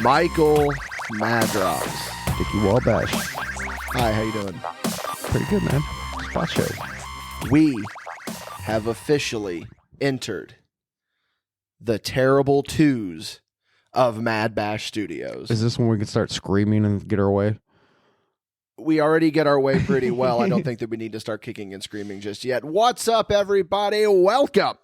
Michael Madrox. Dickie Wabash. Hi, how you doing? Pretty good, man. Spot show. We have officially entered the terrible twos of MadBash Studios. Is this when we can start screaming and get our way? We already get our way pretty well. I don't think that we need to start kicking and screaming just yet. What's up, everybody? Welcome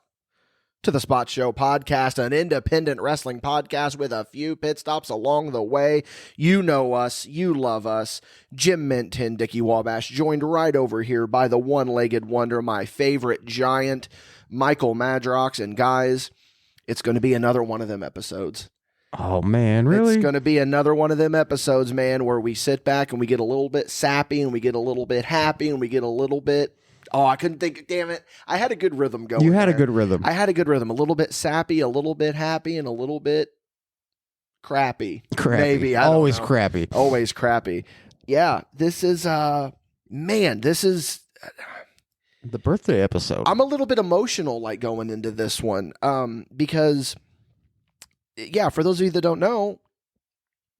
to the Spot Show Podcast, an independent wrestling podcast with a few pit stops along the way. You know us. You love us. Jim Minton, Dickie Wabash, joined right over here by the one-legged wonder, my favorite giant, Michael Madrox. And guys, it's going to be another one of them episodes. Oh, man, really? It's going to be another one of them episodes, man, where we sit back and we get a little bit sappy and we get a little bit happy and we get a little bit... Oh, I couldn't think. Damn it. I had a good rhythm going. You had a good rhythm. I had a good rhythm. A little bit sappy, a little bit happy, and a little bit crappy. Maybe. Always crappy. Always crappy. Yeah, this is, this is... The birthday episode. I'm a little bit emotional, like, going into this one, because... Yeah, for those of you that don't know,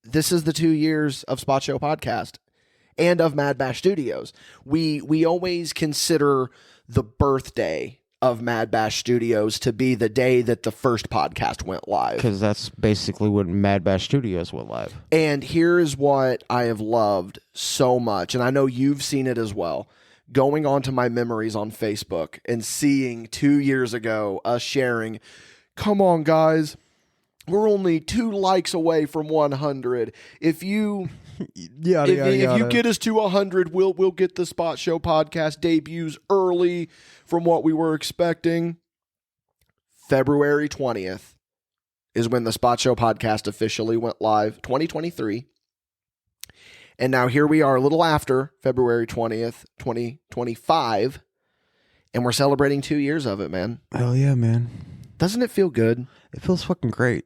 this is the 2 years of Spot Show Podcast and of MadBash Studios. We always consider the birthday of MadBash Studios to be the day that the first podcast went live. Because that's basically when MadBash Studios went live. And here is what I have loved so much, and I know you've seen it as well, going onto my memories on Facebook and seeing 2 years ago us sharing, come on, guys, we're only 2 likes away from 100. If you if you get us to 100, we'll get the Spot Show Podcast debuts early from what we were expecting. February 20th is when the Spot Show Podcast officially went live, 2023. And now here we are a little after February 20th, 2025, and we're celebrating 2 years of it, man. Hell yeah, man. Doesn't it feel good? It feels fucking great.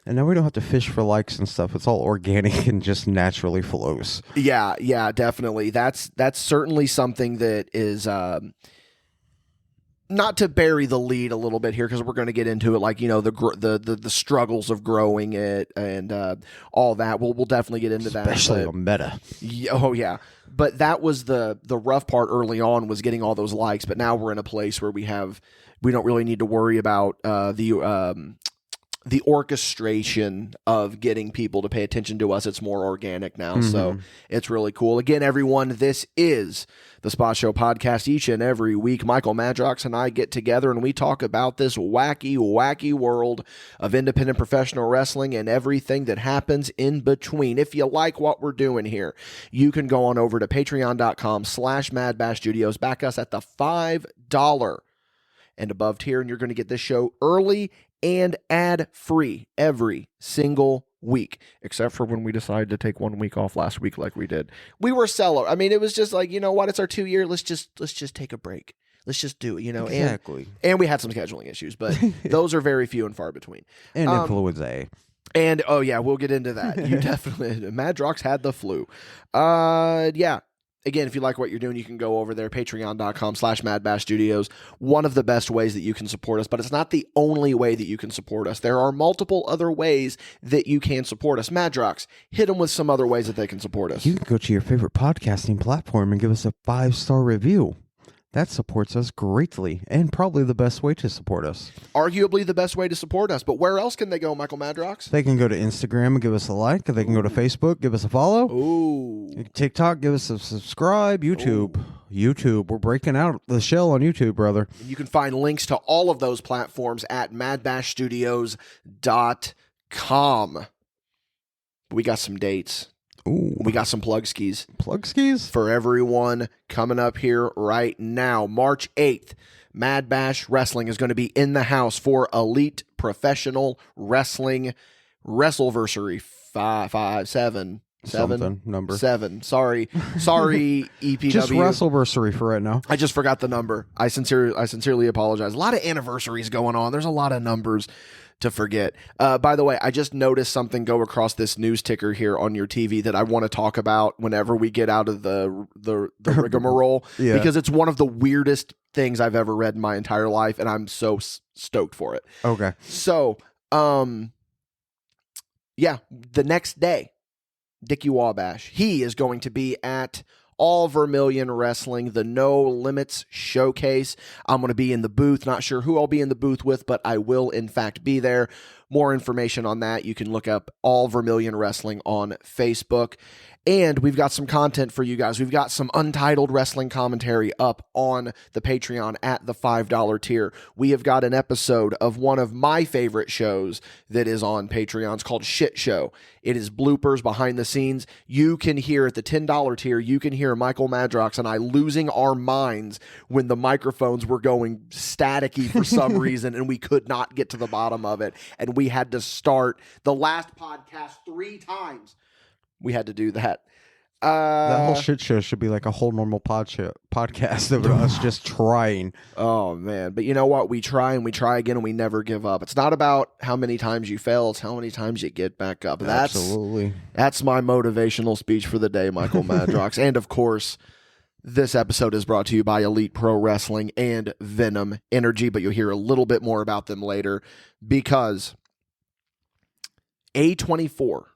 And now we don't have to fish for likes and stuff. It's all organic and just naturally flows. Yeah, definitely. That's certainly something that is not to bury the lead a little bit here, because we're going to get into it, like, you know, the struggles of growing it and all that. We'll definitely get into that. Especially on meta. Oh yeah. But that was the rough part early on, was getting all those likes. But now we're in a place where we don't really need to worry about the orchestration of getting people to pay attention to us. It's more organic now. Mm-hmm. So it's really cool. Again, everyone, this is the Spot Show Podcast. Each and every week, Michael Madrox and I get together and we talk about this wacky, wacky world of independent professional wrestling and everything that happens in between. If you like what we're doing here, you can go on over to patreon.com/MadBash Studios. Back us at the $5 and above tier, and you're going to get this show early and ad-free every single week, except for when we decided to take 1 week off last week like we did. We were seller. I mean, it was just like, you know what? It's our 2 year. Let's just take a break. Let's just do it, you know. Exactly. And we had some scheduling issues, but those are very few and far between. And influenza. And, oh, yeah, we'll get into that. You definitely... Madrox had the flu. Yeah. Again, if you like what you're doing, you can go over there, patreon.com/MadBash Studios. One of the best ways that you can support us, but it's not the only way that you can support us. There are multiple other ways that you can support us. Madrox, hit them with some other ways that they can support us. You can go to your favorite podcasting platform and give us a 5-star review. That supports us greatly, and probably the best way to support us. Arguably the best way to support us, but where else can they go, Michael Madrox? They can go to Instagram and give us a like. They can go to Facebook, give us a follow. Ooh. TikTok, give us a subscribe. YouTube. YouTube. We're breaking out the shell on YouTube, brother. And you can find links to all of those platforms at madbashstudios.com. We got some dates. Ooh. We got some plug skis. Plug skis? For everyone coming up here right now. March 8th, Mad Bash Wrestling is going to be in the house for Elite Professional Wrestling Wrestleversary 7. Something number 7. Sorry, EPW. Just Wrestleversary for right now. I just forgot the number. I sincerely apologize. A lot of anniversaries going on. There's a lot of numbers to forget. By the way, I just noticed something go across this news ticker here on your TV that I want to talk about whenever we get out of the rigmarole, yeah. Because it's one of the weirdest things I've ever read in my entire life, and I'm so stoked for it. Okay. So, yeah, the next day, Dickie Wabash, he is going to be at All Vermilion Wrestling, the No Limits Showcase. I'm going to be in the booth. Not sure who I'll be in the booth with, but I will, in fact, be there. More information on that, you can look up All Vermilion Wrestling on Facebook. And we've got some content for you guys. We've got some untitled wrestling commentary up on the Patreon at the $5 tier. We have got an episode of one of my favorite shows that is on Patreon. It's called Shit Show. It is bloopers behind the scenes. You can hear at the $10 tier, you can hear Michael Madrox and I losing our minds when the microphones were going staticky for some reason and we could not get to the bottom of it. And we had to start the last podcast 3 times. We had to do that. That whole shit show should be like a whole normal podcast of us just trying. Oh, man. But you know what? We try and we try again and we never give up. It's not about how many times you fail. It's how many times you get back up. Absolutely. That's my motivational speech for the day, Michael Madrox. And, of course, this episode is brought to you by Elite Pro Wrestling and Venom Energy. But you'll hear a little bit more about them later because A24...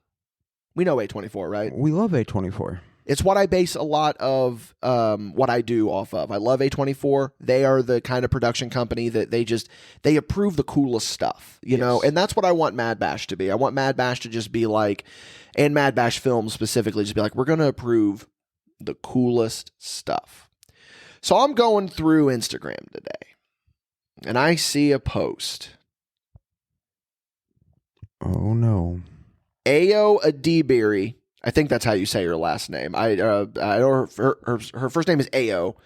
We know A24, right? We love A24. It's what I base a lot of what I do off of. I love A24. They are the kind of production company that they approve the coolest stuff, you know? And that's what I want MadBash to be. I want MadBash to just be like, and MadBash Films specifically, just be like, we're going to approve the coolest stuff. So I'm going through Instagram today, and I see a post. Oh, no. Ayo Adibiri, I think that's how you say her last name. I know her first name is Ayo.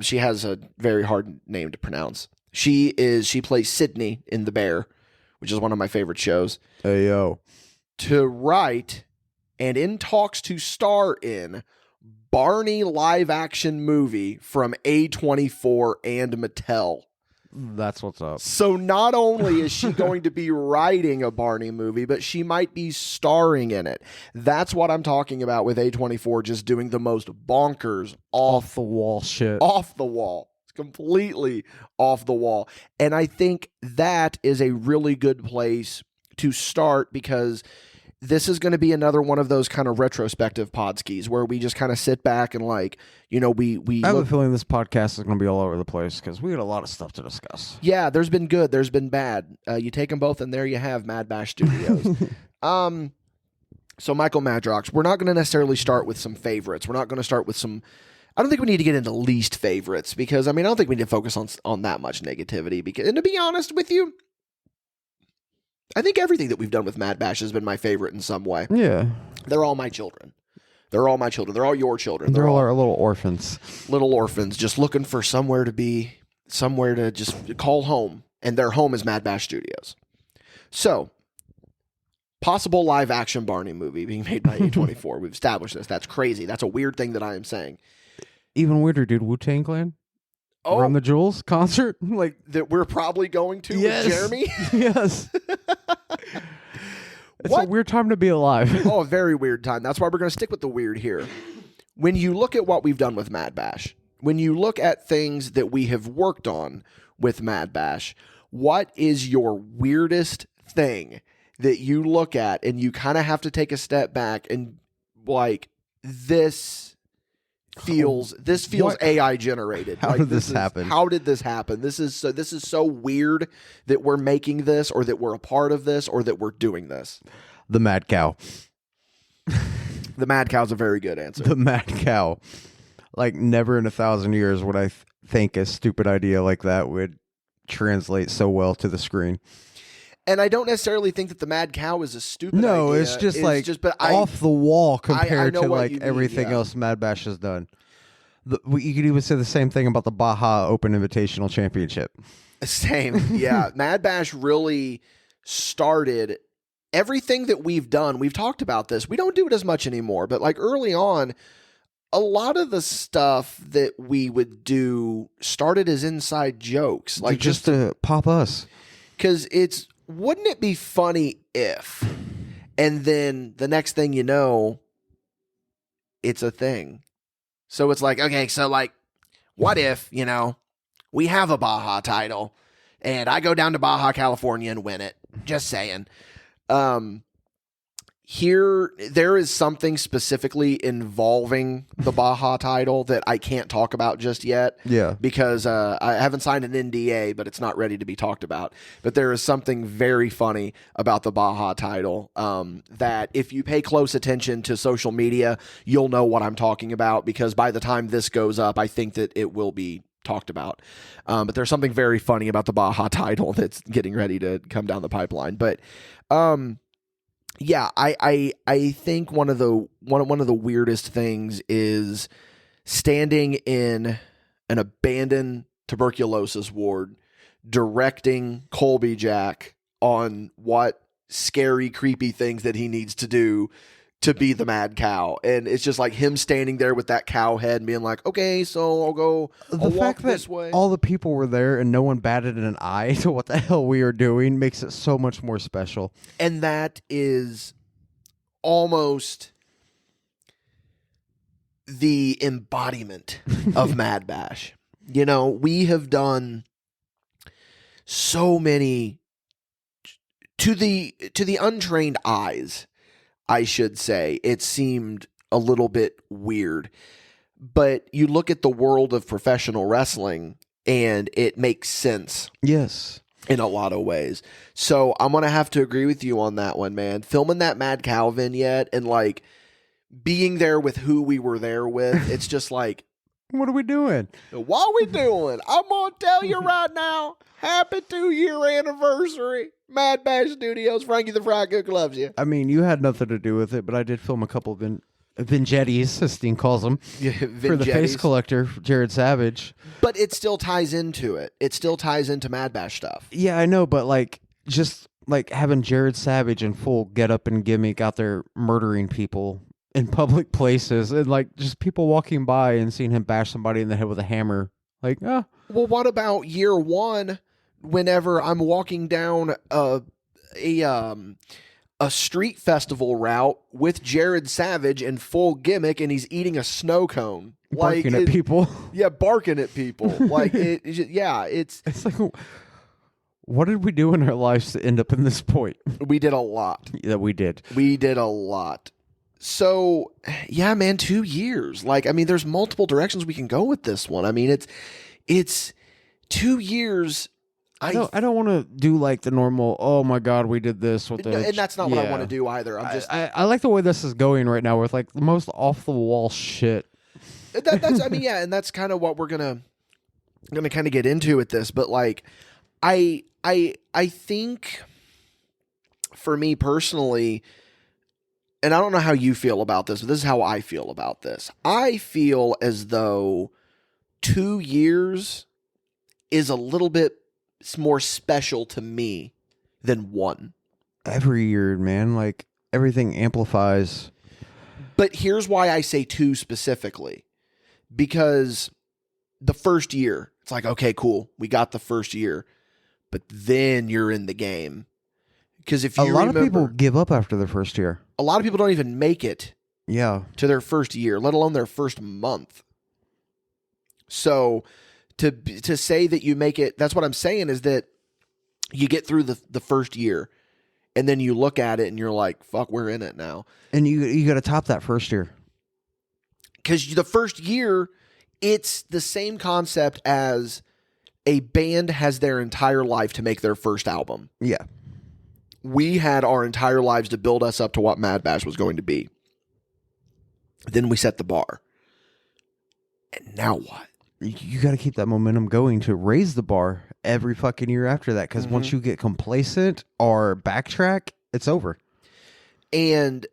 She has a very hard name to pronounce. She plays Sydney in The Bear, which is one of my favorite shows. Ayo. To write and in talks to star in Barney live action movie from A24 and Mattel. That's what's up. So not only is she going to be writing a Barney movie, but she might be starring in it. That's what I'm talking about with A24 just doing the most bonkers off the wall shit. Off the wall. It's completely off the wall. And I think that is a really good place to start because this is going to be another one of those kind of retrospective podskis where we just kind of sit back and like, you know, we I have a feeling this podcast is going to be all over the place because we had a lot of stuff to discuss. Yeah, there's been good, there's been bad. You take them both, and there you have MadBash Studios. So Michael Madrox, we're not going to necessarily start with some favorites. We're not going to start with some. I don't think we need to get into least favorites because I don't think we need to focus on that much negativity. Because, and to be honest with you, I think everything that we've done with MadBash has been my favorite in some way. Yeah. They're all my children. They're all my children. They're all your children. They're all our little orphans. Little orphans just looking for somewhere to just call home. And their home is MadBash Studios. So, possible live action Barney movie being made by A24. We've established this. That's crazy. That's a weird thing that I am saying. Even weirder, dude. Wu-Tang Clan? Oh, Run the Jewels concert? Like that we're probably going to yes. with Jeremy? Yes. It's a weird time to be alive. Oh, a very weird time. That's why we're going to stick with the weird here. When you look at what we've done with MadBash, when you look at things that we have worked on with MadBash, what is your weirdest thing that you look at and you kind of have to take a step back and like this feels what? AI generated. How did this happen? How did this happen? This is so weird that we're making this or that we're a part of this or that we're doing this. The Mad Cow. The Mad Cow's a very good answer. The Mad Cow. Like never in 1,000 years would I think a stupid idea like that would translate so well to the screen. And I don't necessarily think that the Mad Cow is a stupid idea. No, it's just off the wall compared to like everything else MadBash has done. You could even say the same thing about the Baja Open Invitational Championship. Same, yeah. MadBash really started everything that we've done. We've talked about this. We don't do it as much anymore, but like early on, a lot of the stuff that we would do started as inside jokes. Like just to pop us. Because wouldn't it be funny if, and then the next thing you know, it's a thing. So it's like, okay, so like, what if, we have a Baja title and I go down to Baja, California and win it? Just saying. there is something specifically involving the Baja title that I can't talk about just yet. Yeah. Because I haven't signed an NDA, but it's not ready to be talked about. But there is something very funny about the Baja title that if you pay close attention to social media, you'll know what I'm talking about, because by the time this goes up, I think that it will be talked about. But there's something very funny about the Baja title that's getting ready to come down the pipeline. But yeah, I think one of the weirdest things is standing in an abandoned tuberculosis ward, directing Colby Jack on what scary, creepy things that he needs to do to be the mad cow. And it's just like him standing there with that cow head and being like, okay, so I'll walk this way. All the people were there and no one batted an eye to what the hell we are doing makes it so much more special. And that is almost the embodiment of MadBash. You know, we have done so many, to the untrained eyes, I should say, it seemed a little bit weird. But you look at the world of professional wrestling and it makes sense. Yes. In a lot of ways. So I'm going to have to agree with you on that one, man. Filming that Mad Cow vignette and like being there with who we were there with, it's just like, what are we doing? What are we doing? I'm going to tell you right now, happy 2-year anniversary. MadBash Studios, Frankie the Fry Cook loves you. I mean, you had nothing to do with it, but I did film a couple of vignettes, as Steen calls them, for the face collector, Jared Savage. But it still ties into it. It still ties into MadBash stuff. Yeah, I know, but like, just like having Jared Savage in full get up and gimmick out there murdering people in public places, and like just people walking by and seeing him bash somebody in the head with a hammer. Like, Well, what about year one? Whenever I'm walking down a street festival route with Jared Savage in full gimmick, and he's eating a snow cone, barking at people. Yeah, barking at people. Like it's like, what did we do in our lives to end up in this point? We did a lot. Yeah, we did. We did a lot. So yeah, man, 2 years. Like, I mean, there's multiple directions we can go with this one. I mean, it's 2 years. I don't want to do like the normal, oh my God, we did this with the... And that's not what I want to do either. I like the way this is going right now with like the most off-the-wall shit. That's I mean, yeah, and that's kind of what we're gonna kind of get into with this. But like, I think for me personally, and I don't know how you feel about this, but this is how I feel about this. I feel as though 2 years is a little bit more special to me than one. Every year, man, like everything amplifies. But here's why I say 2 specifically. Because the first year, it's like, okay, cool, we got the first year. But then you're in the game. Because if you remember, a lot of people give up after the first year. A lot of people don't even make it to their first year, let alone their first month. So to say that you make it, that's what I'm saying, is that you get through the first year and then you look at it and you're like, fuck, we're in it now. And you got to top that first year. Because the first year, it's the same concept as a band has their entire life to make their first album. Yeah. We had our entire lives to build us up to what MadBash was going to be. Then we set the bar. And now what? You got to keep that momentum going to raise the bar every fucking year after that. Because once you get complacent or backtrack, it's over. And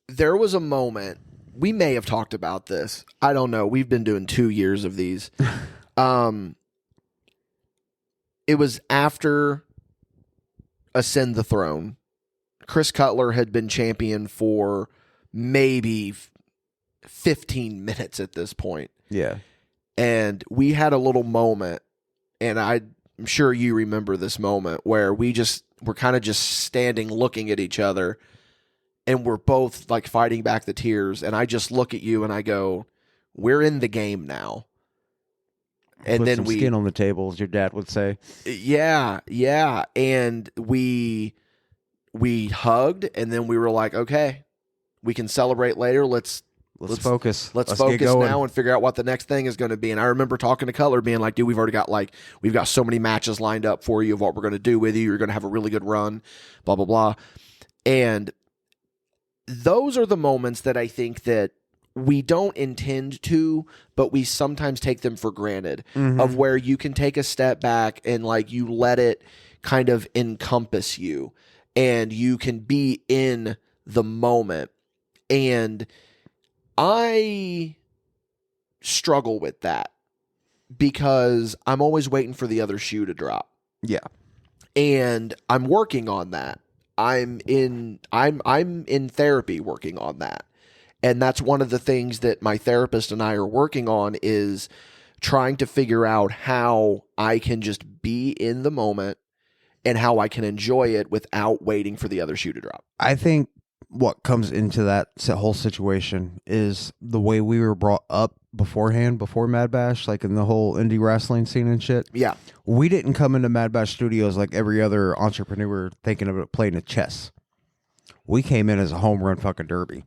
there was a moment, we may have talked about this. I don't know. We've been doing 2 years of these. It was after Ascend the Throne. Chris Cutler had been champion for maybe 15 minutes at this point. Yeah. And we had a little moment, and I'm sure you remember this moment, where we're kind of just standing looking at each other, and we're both like fighting back the tears. And I just look at you and I go, we're in the game now. And put then some skin on the table, as your dad would say. Yeah. And we we hugged, and then we were like, okay, we can celebrate later. Let's focus. Let's get focus going now and figure out what the next thing is going to be. And I remember talking to Cutler, being like, dude, we've got so many matches lined up for you of what we're going to do with you. You're going to have a really good run, blah, blah, blah. And those are the moments that I think that we don't intend to, but we sometimes take them for granted, of where you can take a step back and like you let it kind of encompass you and you can be in the moment. And I struggle with that because I'm always waiting for the other shoe to drop. Yeah. And I'm working on that. I'm in therapy working on that. And that's one of the things that my therapist and I are working on, is trying to figure out how I can just be in the moment and how I can enjoy it without waiting for the other shoe to drop. I think what comes into that whole situation is the way we were brought up beforehand, before MadBash, like in the whole indie wrestling scene and shit. Yeah. We didn't come into MadBash Studios like every other entrepreneur thinking of it playing a chess. We came in as a home run fucking derby.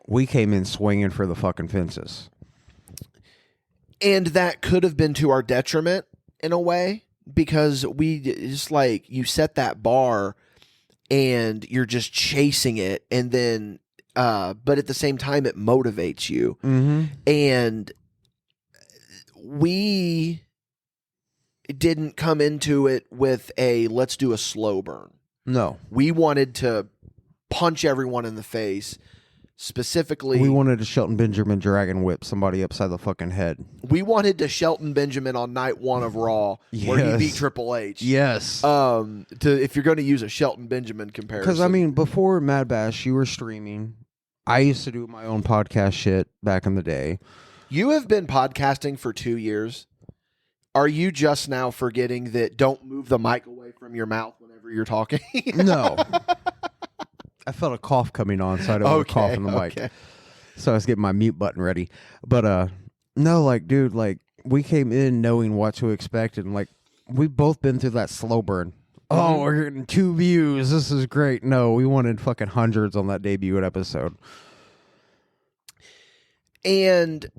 We came in swinging for the fucking fences. And that could have been to our detriment in a way, because we just like, you set that bar and you're just chasing it. And then, but at the same time, it motivates you. And we didn't come into it with let's do a slow burn. No. We wanted to punch everyone in the face. Specifically, we wanted to Shelton Benjamin dragon whip somebody upside the fucking head. We wanted to Shelton Benjamin on night 1 of Raw, where he beat Triple H. Yes. If you're going to use a Shelton Benjamin comparison. Because, I mean, before MadBash, you were streaming. I used to do my own podcast shit back in the day. You have been podcasting for 2 years. Are you just now forgetting that don't move the mic away from your mouth whenever you're talking? No. I felt a cough coming on, so I didn't want to cough in the mic. So I was getting my mute button ready. But, no, like, dude, like, we came in knowing what to expect, and, like, we've both been through that slow burn. Oh, we're getting 2 views. This is great. No, we wanted fucking hundreds on that debut episode. And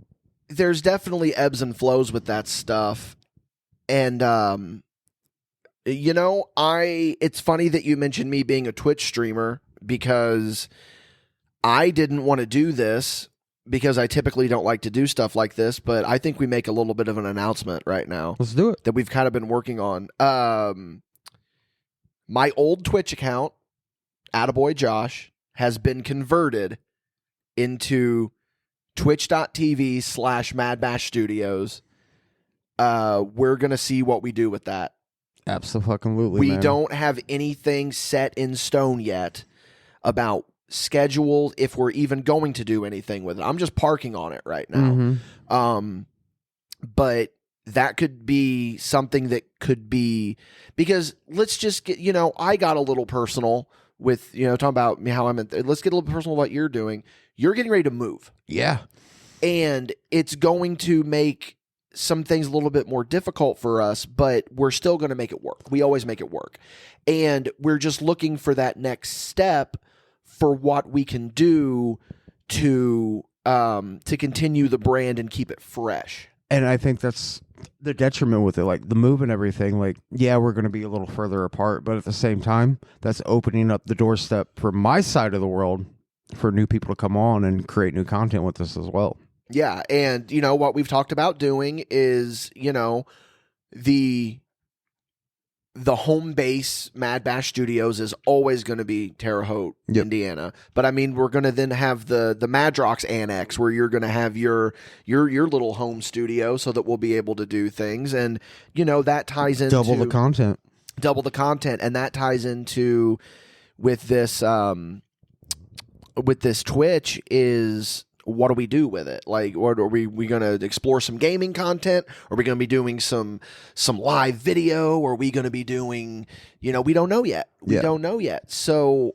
there's definitely ebbs and flows with that stuff. And, you know, it's funny that you mentioned me being a Twitch streamer, because I didn't want to do this, because I typically don't like to do stuff like this, but I think we make a little bit of an announcement right now. Let's do it. That we've kind of been working on. My old Twitch account, Attaboy Josh, has been converted into twitch.tv/MadBash Studios. We're going to see what we do with that. Absolutely. We don't have anything set in stone yet about schedule, if we're even going to do anything with it. I'm just parking on it right now. But that could be something that could be, because let's just get, you know, I got a little personal with, you know, talking about how I'm let's get a little personal about what you're doing. You're getting ready to move. Yeah. And it's going to make some things a little bit more difficult for us, but we're still going to make it work. We always make it work. And we're just looking for that next step for what we can do to continue the brand and keep it fresh. And I think that's the detriment with it, like the move and everything. Like, yeah, we're going to be a little further apart, but at the same time, that's opening up the doorstep for my side of the world for new people to come on and create new content with us as well. Yeah, and, you know, what we've talked about doing is, you know, the home base MadBash Studios is always going to be Terre Haute, Indiana. But, I mean, we're going to then have the Madrox Annex, where you're going to have your little home studio, so that we'll be able to do things. And, you know, that ties into... Double the content. And that ties into, with this Twitch, is... what do we do with it? Like, what are we going to explore some gaming content? Are we going to be doing some live video? Or are we going to be doing, you know, we don't know yet. We don't know yet. So,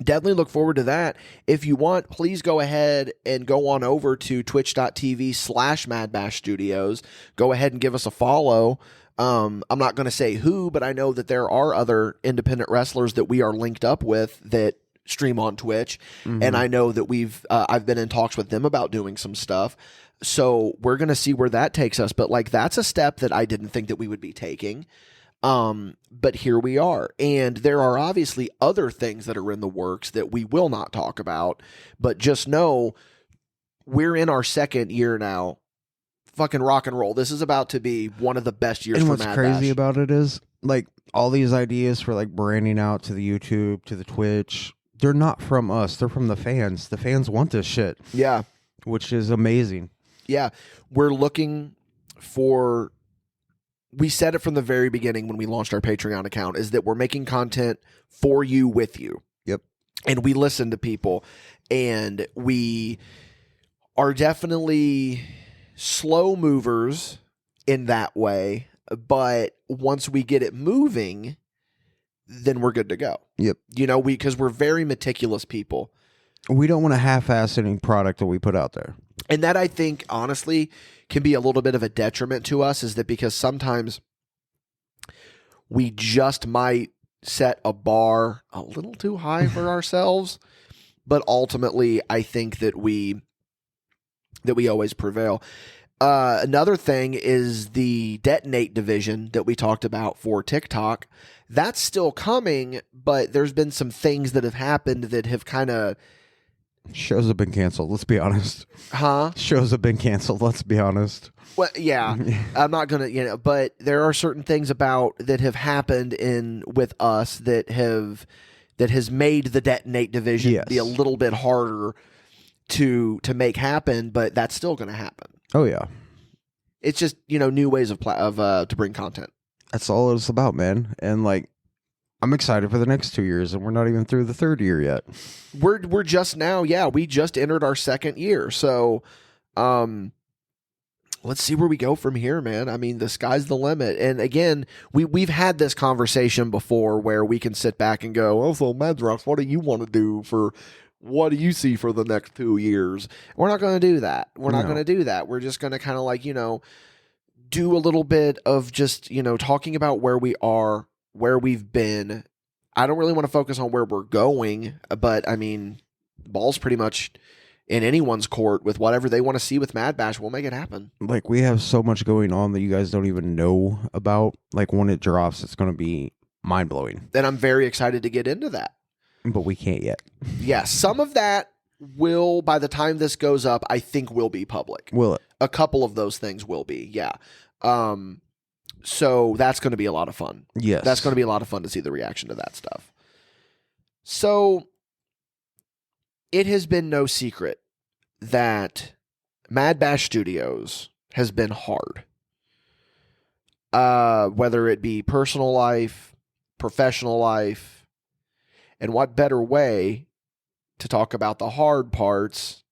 definitely look forward to that. If you want, please go ahead and go on over to twitch.tv/MadBash Studios. Go ahead and give us a follow. I'm not going to say who, but I know that there are other independent wrestlers that we are linked up with that stream on Twitch. And I know that I've been in talks with them about doing some stuff. So we're going to see where that takes us. But like, that's a step that I didn't think that we would be taking. But here we are. And there are obviously other things that are in the works that we will not talk about, but just know we're in our second year now. Fucking rock and roll. This is about to be one of the best years and for what's MadBash. crazy about it is, like, all these ideas for, like, branding out to the YouTube, to the Twitch, they're not from us. They're from the fans. The fans want this shit. Yeah. Which is amazing. Yeah. We're looking for... We said it from the very beginning when we launched our Patreon account, is that we're making content for you, with you. Yep. And we listen to people. And we are definitely... slow movers in that way, but once we get it moving, then we're good to go. Yep. You know, because we're very meticulous people. We don't want to half-ass any product that we put out there. And that, I think, honestly, can be a little bit of a detriment to us, is that because sometimes we just might set a bar a little too high for ourselves, but ultimately, I think that we always prevail. Another thing is the Detonate division that we talked about for TikTok. That's still coming, but there's been some things that have happened that have kind of... Shows have been canceled, let's be honest. Huh? Shows have been canceled, let's be honest. Well, yeah. I'm not going to, but there are certain things that have happened with us that has made the Detonate division be a little bit harder to make happen, but that's still going to happen. Oh yeah, it's just new ways to bring content. That's all it's about, man. And like, I'm excited for the next 2 years, and we're not even through the third year yet. We're just now, we just entered our second year, so let's see where we go from here, man. I mean, the sky's the limit. And again, we've had this conversation before where we can sit back and go, "Oh, so Madrox, what do you want to do for?" What do you see for the next 2 years? We're not going to do that. We're not going to do that. We're just going to kind of like, do a little bit of just, talking about where we are, where we've been. I don't really want to focus on where we're going, but I mean, ball's pretty much in anyone's court with whatever they want to see with MadBash. We'll make it happen. Like, we have so much going on that you guys don't even know about. Like, when it drops, it's going to be mind-blowing. And I'm very excited to get into that. But we can't yet. Yeah, some of that will, by the time this goes up, I think will be public. Will it? A couple of those things will be, yeah. So that's going to be a lot of fun. Yes. That's going to be a lot of fun to see the reaction to that stuff. So it has been no secret that MadBash Studios has been hard. Whether it be personal life, professional life, and what better way to talk about the hard parts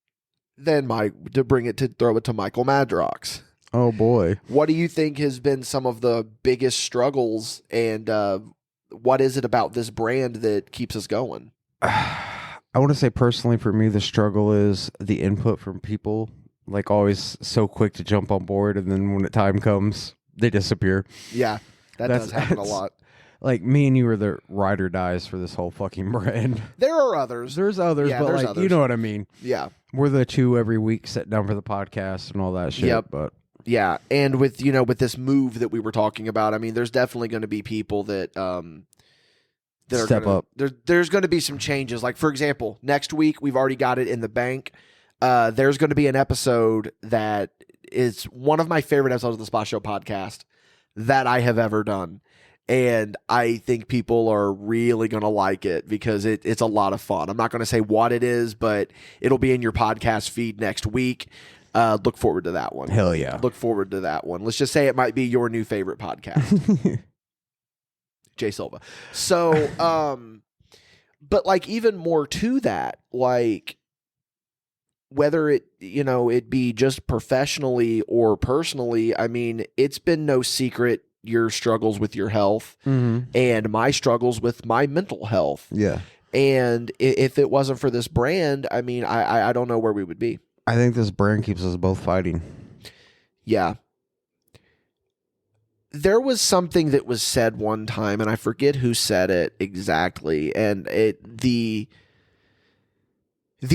than throw it to Michael Madrox. Oh boy. What do you think has been some of the biggest struggles, and what is it about this brand that keeps us going? I want to say personally, for me, the struggle is the input from people, like always so quick to jump on board, and then when the time comes, they disappear. Yeah, that does happen a lot. Like, me and you are the ride or dies for this whole fucking brand. There are others. There's others, but like, others. You know what I mean. Yeah. We're the two every week sitting down for the podcast and all that shit. Yep. But yeah, and with this move that we were talking about, I mean, there's definitely going to be people that step up. There's going to be some changes. Like, for example, next week we've already got it in the bank. There's going to be an episode that is one of my favorite episodes of the Spot Show podcast that I have ever done. And I think people are really going to like it because it's a lot of fun. I'm not going to say what it is, but it'll be in your podcast feed next week. Look forward to that one. Hell yeah. Look forward to that one. Let's just say it might be your new favorite podcast. Jay Silva. So, but like even more to that, like whether it be just professionally or personally, I mean, it's been no secret your struggles with your health and my struggles with my mental health. Yeah. And if it wasn't for this brand, I mean, I don't know where we would be. I think this brand keeps us both fighting. Yeah. there was something that was said one time, and I forget who said it exactly, and the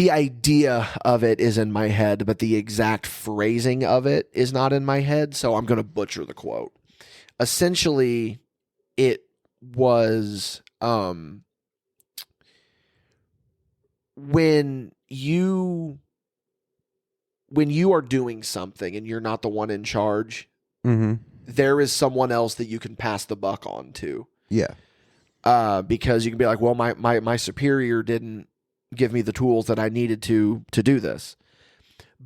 idea of it is in my head, but the exact phrasing of it is not in my head, so I'm going to butcher the quote. Essentially, it was when you are doing something and you're not the one in charge, there is someone else that you can pass the buck on to. Yeah. Because you can be like, well, my superior didn't give me the tools that I needed to do this.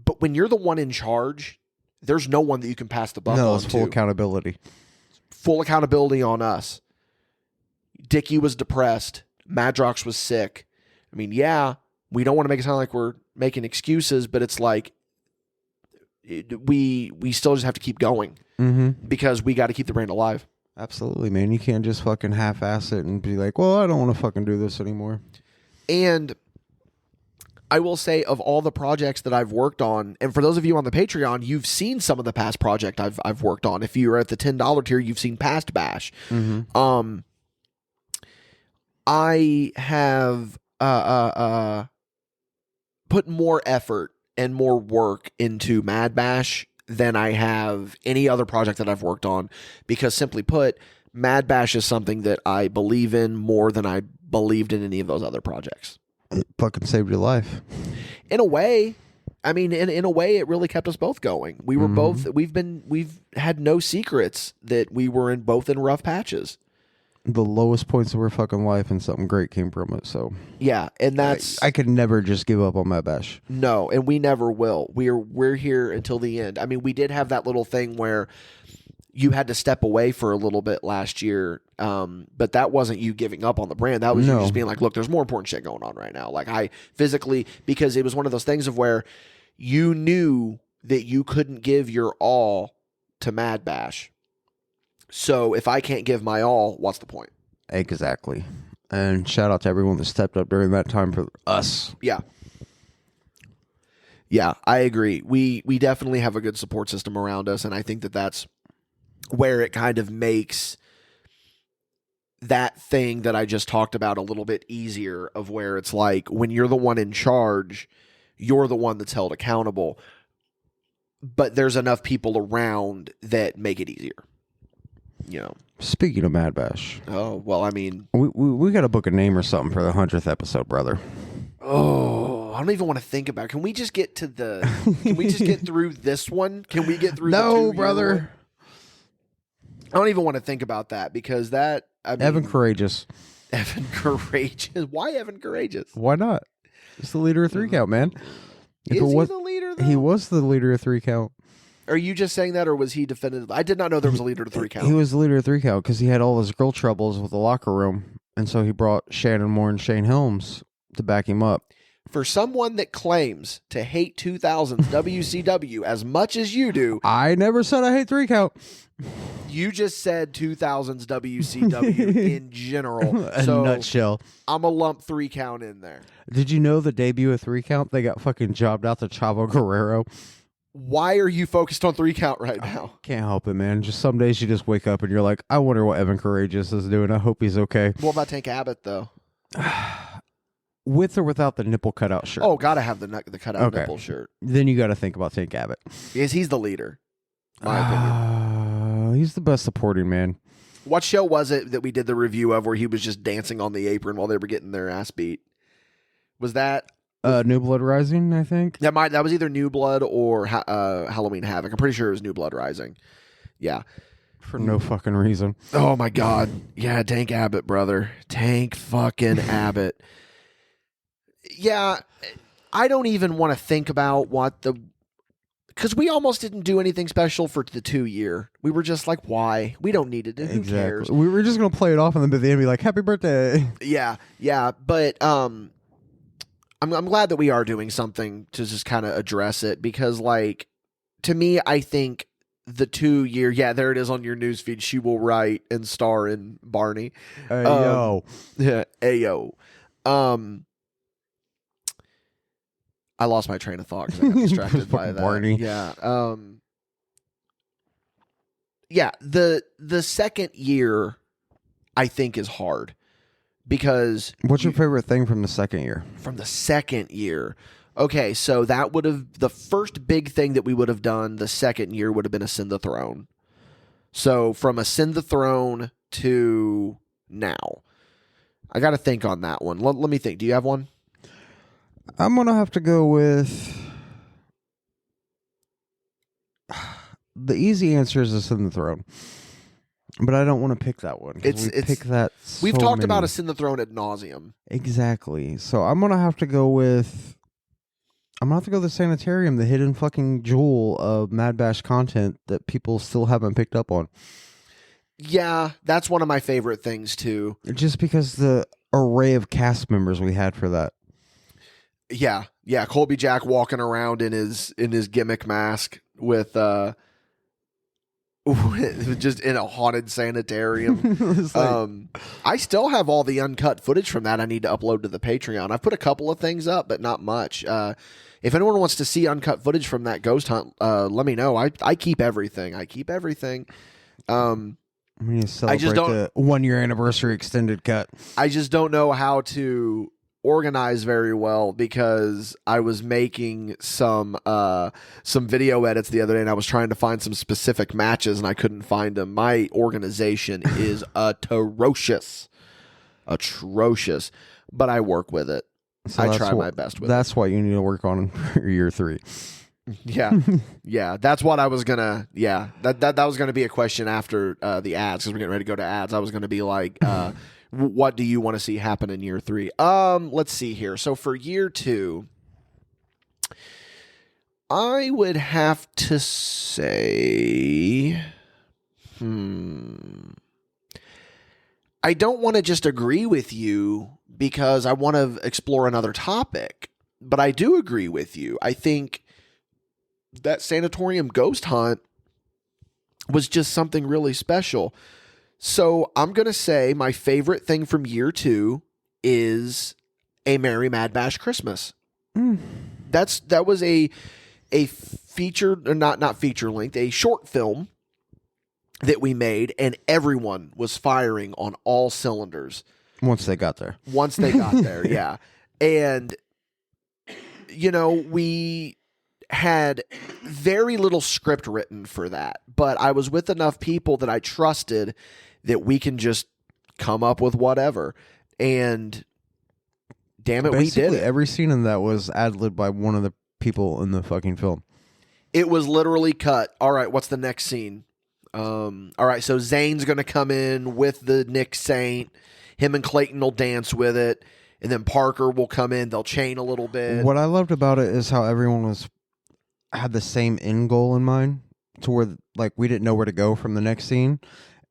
But when you're the one in charge, there's no one that you can pass the buck on to. No, it's full accountability. Full accountability on us. Dickie was depressed. Madrox was sick. I mean, yeah, we don't want to make it sound like we're making excuses, but it's like we still just have to keep going because we got to keep the brand alive. Absolutely, man. You can't just fucking half-ass it and be like, well, I don't want to fucking do this anymore. And I will say, of all the projects that I've worked on, and for those of you on the Patreon, you've seen some of the past project I've worked on. If you're at the $10 tier, you've seen past Bash. I have put more effort and more work into MadBash than I have any other project that I've worked on, because simply put, MadBash is something that I believe in more than I believed in any of those other projects. It fucking saved your life. In a way. I mean, in a way, it really kept us both going. We were both, we've had no secrets that we were both in rough patches. The lowest points of our fucking life, and something great came from it. So yeah, and that's I could never just give up on MadBash. No, and we never will. We're here until the end. I mean, we did have that little thing where you had to step away for a little bit last year, but that wasn't you giving up on the brand. That was you just being like, look, there's more important shit going on right now. Like, I physically, because it was one of those things of where you knew that you couldn't give your all to MadBash. So if I can't give my all, what's the point? Exactly. And shout out to everyone that stepped up during that time for us. Yeah. Yeah, I agree. We definitely have a good support system around us, and I think that that's where it kind of makes that thing that I just talked about a little bit easier, of where it's like when you're the one in charge, you're the one that's held accountable, but there's enough people around that make it easier. You know. Speaking of MadBash. Oh, well, I mean, we got to book a name or something for the 100th episode, brother. Oh, I don't even want to think about it. Can we just get to the can we just get through this one? Can we get through No, the brother. One? I don't even want to think about that, because that Evan Courageous. Evan Courageous. Why Evan Courageous? Why not? He's the leader of 3 Count, man. Is he the leader, though? He was the leader of 3 Count. Are you just saying that, or was he definitive? I did not know there was a leader to 3 Count. He was the leader of 3 Count because he had all his girl troubles with the locker room, and so he brought Shannon Moore and Shane Helms to back him up. For someone that claims to hate 2000s WCW as much as you do, I never said I hate 3 Count. You just said 2000s WCW in general. A so nutshell. I'm a lump 3 Count in there. Did you know the debut of 3 Count, they got fucking jobbed out to Chavo Guerrero? Why are you focused on 3 Count right now? Can't help it, man. Just some days you just wake up and you're like, I wonder what Evan Courageous is doing. I hope he's okay. What about Tank Abbott, though? With or without the nipple cutout shirt? Oh, gotta have the cutout nipple shirt. Then you got to think about Tank Abbott. Because he's the leader, my opinion. He's the best supporting man. What show was it that we did the review of where he was just dancing on the apron while they were getting their ass beat? Was that... New Blood Rising, I think. That was either New Blood or Halloween Havoc. I'm pretty sure it was New Blood Rising. Yeah. For no fucking reason. Oh my God. Yeah, Tank Abbott, brother. Tank fucking Abbott. Yeah, I don't even want to think about because we almost didn't do anything special for the 2 year. We were just like, why? We don't need it. Who cares? We were just going to play it off and then at the end be like, happy birthday. Yeah. But, I'm glad that we are doing something to just kind of address it, because, like, to me, I think the 2 year, yeah, there it is on your newsfeed. She will write and star in Barney. Yo. Yeah, ayo. I lost my train of thought because I got distracted by that. Barney. Yeah. yeah, the second year I think is hard because What's your favorite thing from the second year? from the second year. Okay, so that would have the first big thing that we would have done the second year would have been Ascend the Throne. So from Ascend the Throne to now. I got to think on that one. Let me think. Do you have one? I'm going to have to go with... The easy answer is Ascend the Throne. But I don't want to pick that one. Pick that we've talked about Ascend the Throne ad nauseum. Exactly. So I'm going to have to go with... I'm going to have to go with the Sanitarium, the hidden fucking jewel of MadBash content that people still haven't picked up on. Yeah, that's one of my favorite things, too. Just because the array of cast members we had for that. Yeah. Colby Jack walking around in his gimmick mask with just in a haunted sanitarium. I still have all the uncut footage from that I need to upload to the Patreon. I've put a couple of things up, but not much. If anyone wants to see uncut footage from that ghost hunt, let me know. I keep everything. I need to celebrate the 1 year anniversary extended cut. I just don't know how to organize very well because I was making some video edits the other day and I was trying to find some specific matches and I couldn't find them. My organization is atrocious, but I work with it. So I try my best with it. That's what you need to work on for year 3. Yeah. That's what I was gonna. Yeah, that was gonna be a question after the ads because we're getting ready to go to ads. I was gonna be like, what do you want to see happen in year 3? Let's see here. So for year 2, I would have to say, I don't want to just agree with you because I want to explore another topic, but I do agree with you. I think that Sanatorium Ghost Hunt was just something really special. So I'm going to say my favorite thing from year 2 is A Merry Mad Bash Christmas. That was a feature, not feature length, a short film that we made, and everyone was firing on all cylinders. Once they got there. Yeah. And, we had very little script written for that, but I was with enough people that I trusted that we can just come up with whatever. And damn it, basically, we did it. Every scene in that was ad-libbed by one of the people in the fucking film. It was literally cut. All right, what's the next scene? All right, so Zane's going to come in with the Nick Saint. Him and Clayton will dance with it. And then Parker will come in. They'll chain a little bit. What I loved about it is how everyone had the same end goal in mind, to where like we didn't know where to go from the next scene,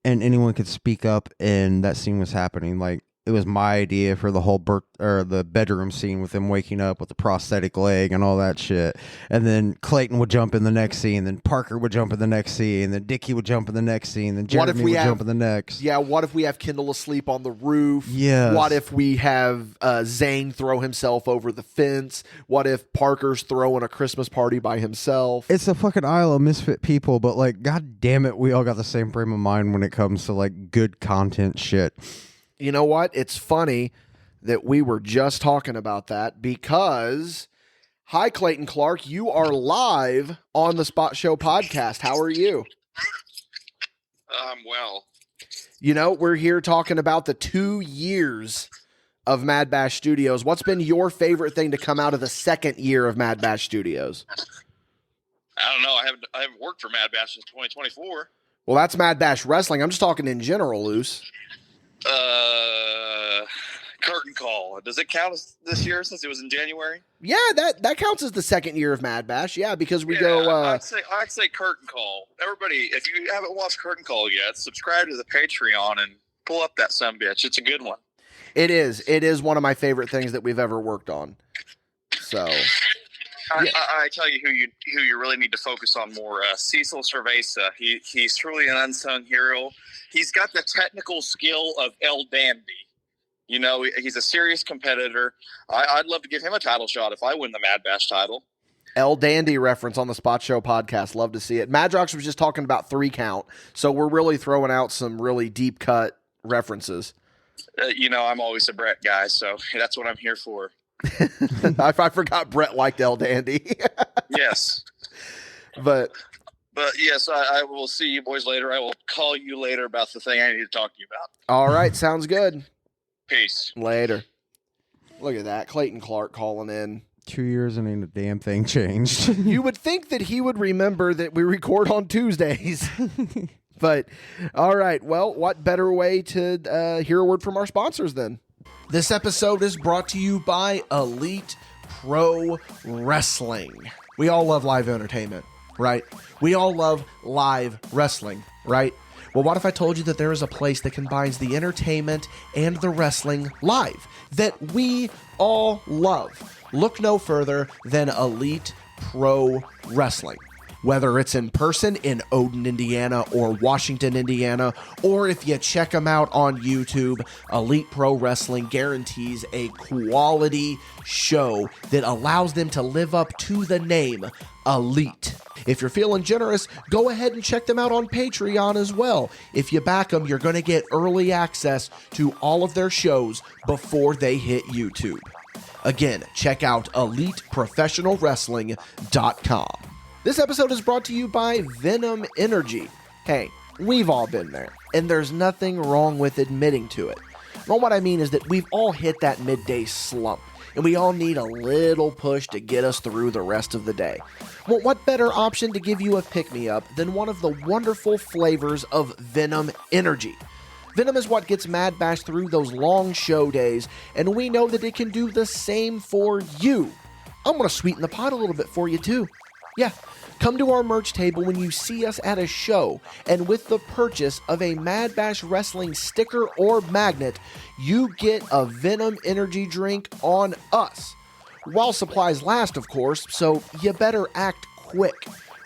and anyone could speak up, and that scene was happening. Like it was my idea for the whole the bedroom scene with him waking up with the prosthetic leg and all that shit. And then Clayton would jump in the next scene, then Parker would jump in the next scene, and then Dickie would jump in the next scene, then Jeremy would jump in the next. Yeah, what if we have Kendall asleep on the roof? Yeah. What if we have Zane throw himself over the fence? What if Parker's throwing a Christmas party by himself? It's a fucking Isle of Misfit people, but like, god damn it, we all got the same frame of mind when it comes to like good content shit. You know what? It's funny that we were just talking about that because, hi, Clayton Clark, you are live on the Spot Show podcast. How are you? I'm well. We're here talking about the 2 years of MadBash Studios. What's been your favorite thing to come out of the second year of MadBash Studios? I don't know. I haven't worked for MadBash since 2024. Well, that's MadBash Wrestling. I'm just talking in general, Luce. Curtain Call. Does it count as this year since it was in January? Yeah, that counts as the second year of MadBash. Yeah, because we go. I'd say Curtain Call. Everybody, if you haven't watched Curtain Call yet, subscribe to the Patreon and pull up that sumbitch. It's a good one. It is. It is one of my favorite things that we've ever worked on. So, I tell you who you really need to focus on more. Cecil Cerveza. He's truly an unsung hero. He's got the technical skill of El Dandy. He's a serious competitor. I'd love to give him a title shot if I win the MadBash title. El Dandy reference on the Spot Show podcast. Love to see it. Madrox was just talking about 3 count, so we're really throwing out some really deep cut references. I'm always a Brett guy, so that's what I'm here for. I forgot Brett liked El Dandy. Yes. But yes, I will see you boys later. I will call you later about the thing I need to talk to you about. all right, sounds good. Peace. Later. Look at that. Clayton Clark calling in. 2 years and ain't a damn thing changed. You would think that he would remember that we record on Tuesdays. But, all right. Well, what better way to hear a word from our sponsors then? This episode is brought to you by Elite Pro Wrestling. We all love live entertainment, right? We all love live wrestling, right? Well, what if I told you that there is a place that combines the entertainment and the wrestling live that we all love? Look no further than Elite Pro Wrestling. Whether it's in person in Odin, Indiana, or Washington, Indiana, or if you check them out on YouTube, Elite Pro Wrestling guarantees a quality show that allows them to live up to the name Elite. If you're feeling generous, go ahead and check them out on Patreon as well. If you back them, you're going to get early access to all of their shows before they hit YouTube. Again, check out EliteProfessionalWrestling.com. This episode is brought to you by Venom Energy. Hey, we've all been there, and there's nothing wrong with admitting to it. Well, what I mean is that we've all hit that midday slump, and we all need a little push to get us through the rest of the day. Well, what better option to give you a pick-me-up than one of the wonderful flavors of Venom Energy? Venom is what gets MadBash through those long show days, and we know that it can do the same for you. I'm going to sweeten the pot a little bit for you, too. Yeah, come to our merch table when you see us at a show, and with the purchase of a MadBash Wrestling sticker or magnet, you get a Venom Energy drink on us. While supplies last, of course, so you better act quick.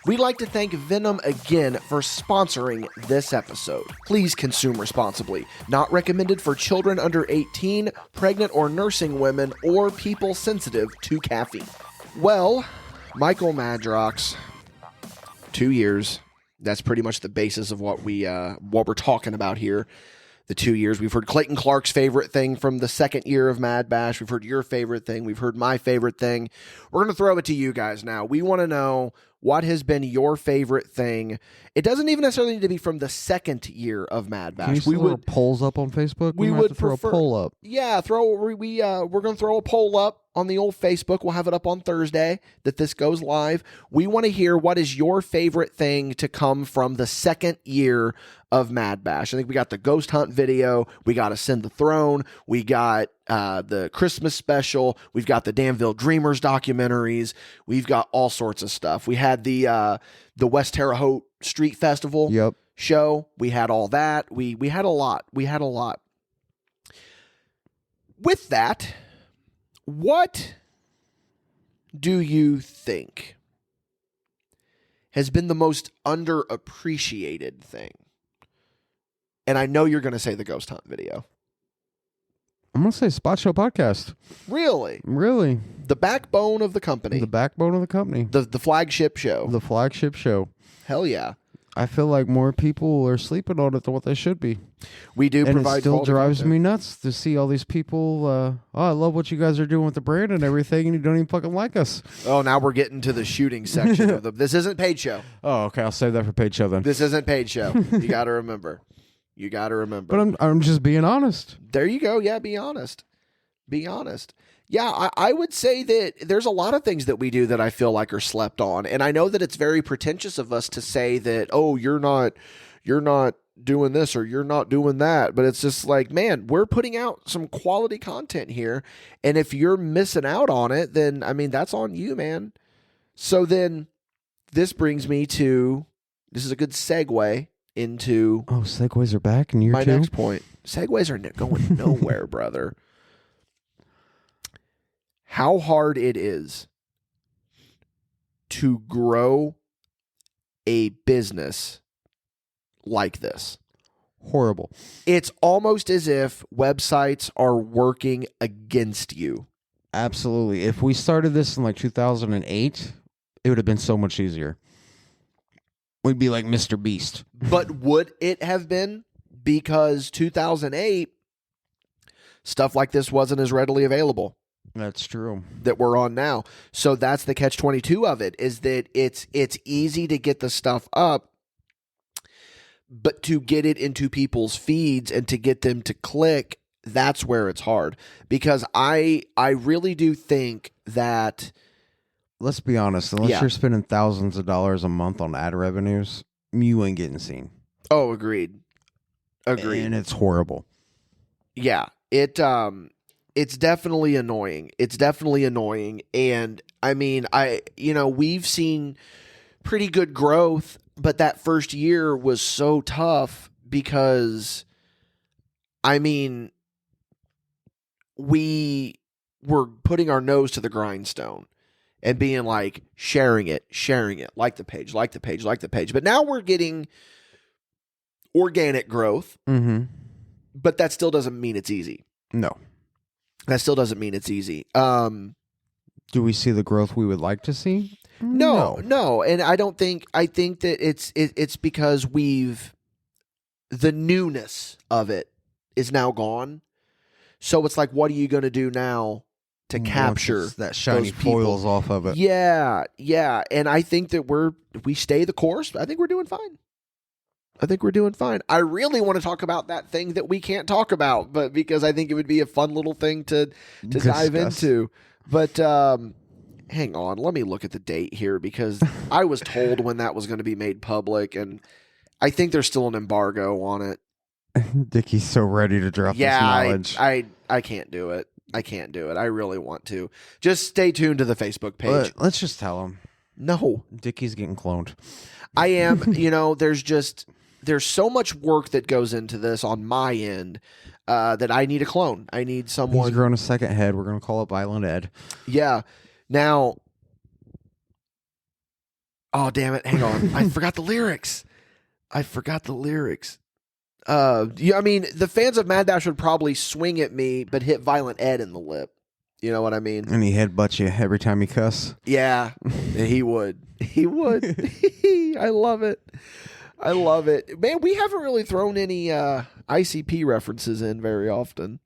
We'd like to thank Venom again for sponsoring this episode. Please consume responsibly. Not recommended for children under 18, pregnant or nursing women, or people sensitive to caffeine. Well, Michael Madrox, 2 years. That's pretty much the basis of what we're talking about here. The 2 years. We've heard Clayton Clark's favorite thing from the second year of MadBash. We've heard your favorite thing. We've heard my favorite thing. We're going to throw it to you guys now. We want to know what has been your favorite thing. It doesn't even necessarily need to be from the second year of MadBash. We would polls up on Facebook. We would throw a poll up. Yeah, we're going to throw a poll up on the old Facebook. We'll have it up on Thursday that this goes live. We want to hear what is your favorite thing to come from the second year of MadBash. I think we got the Ghost Hunt video. We got Ascend the Throne. We got the Christmas special. We've got the Danville Dreamers documentaries. We've got all sorts of stuff. We had the West Terre Haute Street Festival show. We had all that. We had a lot. With that, what do you think has been the most underappreciated thing? And I know you're going to say the Ghost Hunt video. I'm going to say Spot Show Podcast. Really? Really. The backbone of the company. The backbone of the company. The flagship show. The flagship show. Hell yeah. I feel like more people are sleeping on it than what they should be. We do and provide. It still drives me nuts to see all these people. I love what you guys are doing with the brand and everything, and you don't even fucking like us. Oh, now we're getting to the shooting section of the. This isn't paid show. Oh, okay. I'll save that for paid show then. This isn't paid show. You got to remember. But I'm just being honest. There you go. Yeah, be honest. Yeah, I would say that there's a lot of things that we do that I feel like are slept on. And I know that it's very pretentious of us to say that, oh, you're not doing this or you're not doing that. But it's just like, man, we're putting out some quality content here. And if you're missing out on it, then, I mean, that's on you, man. So then this brings me to, this is a good segue into. Oh, segues are back in year my 2? next point. Segues are going nowhere, brother. How hard it is to grow a business like this. Horrible. It's almost as if websites are working against you. Absolutely. If we started this in like 2008, It would have been so much easier. We'd be like Mr. Beast. But would it have been? Because 2008, stuff like this wasn't as readily available. That's true. That we're on now. So that's the catch-22 of it, is that it's easy to get the stuff up, but to get it into people's feeds and to get them to click, that's where it's hard. Because I really do think that... Let's be honest. Unless you're spending thousands of dollars a month on ad revenues, you ain't getting seen. Oh, agreed. And it's horrible. Yeah. It's definitely annoying. And I mean, we've seen pretty good growth, but that first year was so tough because, I mean, we were putting our nose to the grindstone and being like, sharing it, like the page. But now we're getting organic growth, but that still doesn't mean it's easy. No. That still doesn't mean it's easy. Do we see the growth we would like to see? No. And I think that it's because the newness of it is now gone. So it's like, what are you going to do now to capture that shiny those people? foils off of it? Yeah. And I think that we stay the course. I think we're doing fine. I really want to talk about that thing that we can't talk about, but because I think it would be a fun little thing to dive into. But hang on, let me look at the date here, because I was told when that was going to be made public, and I think there's still an embargo on it. Dickie's so ready to drop this knowledge. I can't do it. I really want to. Just stay tuned to the Facebook page. Let's just tell him. No. Dickie's getting cloned. I am. There's so much work that goes into this on my end that I need a clone. I need someone. He's grown a second head. We're going to call it Violent Ed. Yeah. Now, oh, damn it. Hang on. I forgot the lyrics. I mean, the fans of MadBash would probably swing at me, but hit Violent Ed in the lip. You know what I mean? And he headbutts you every time you cuss. Yeah, he would. I love it. Man, we haven't really thrown any ICP references in very often.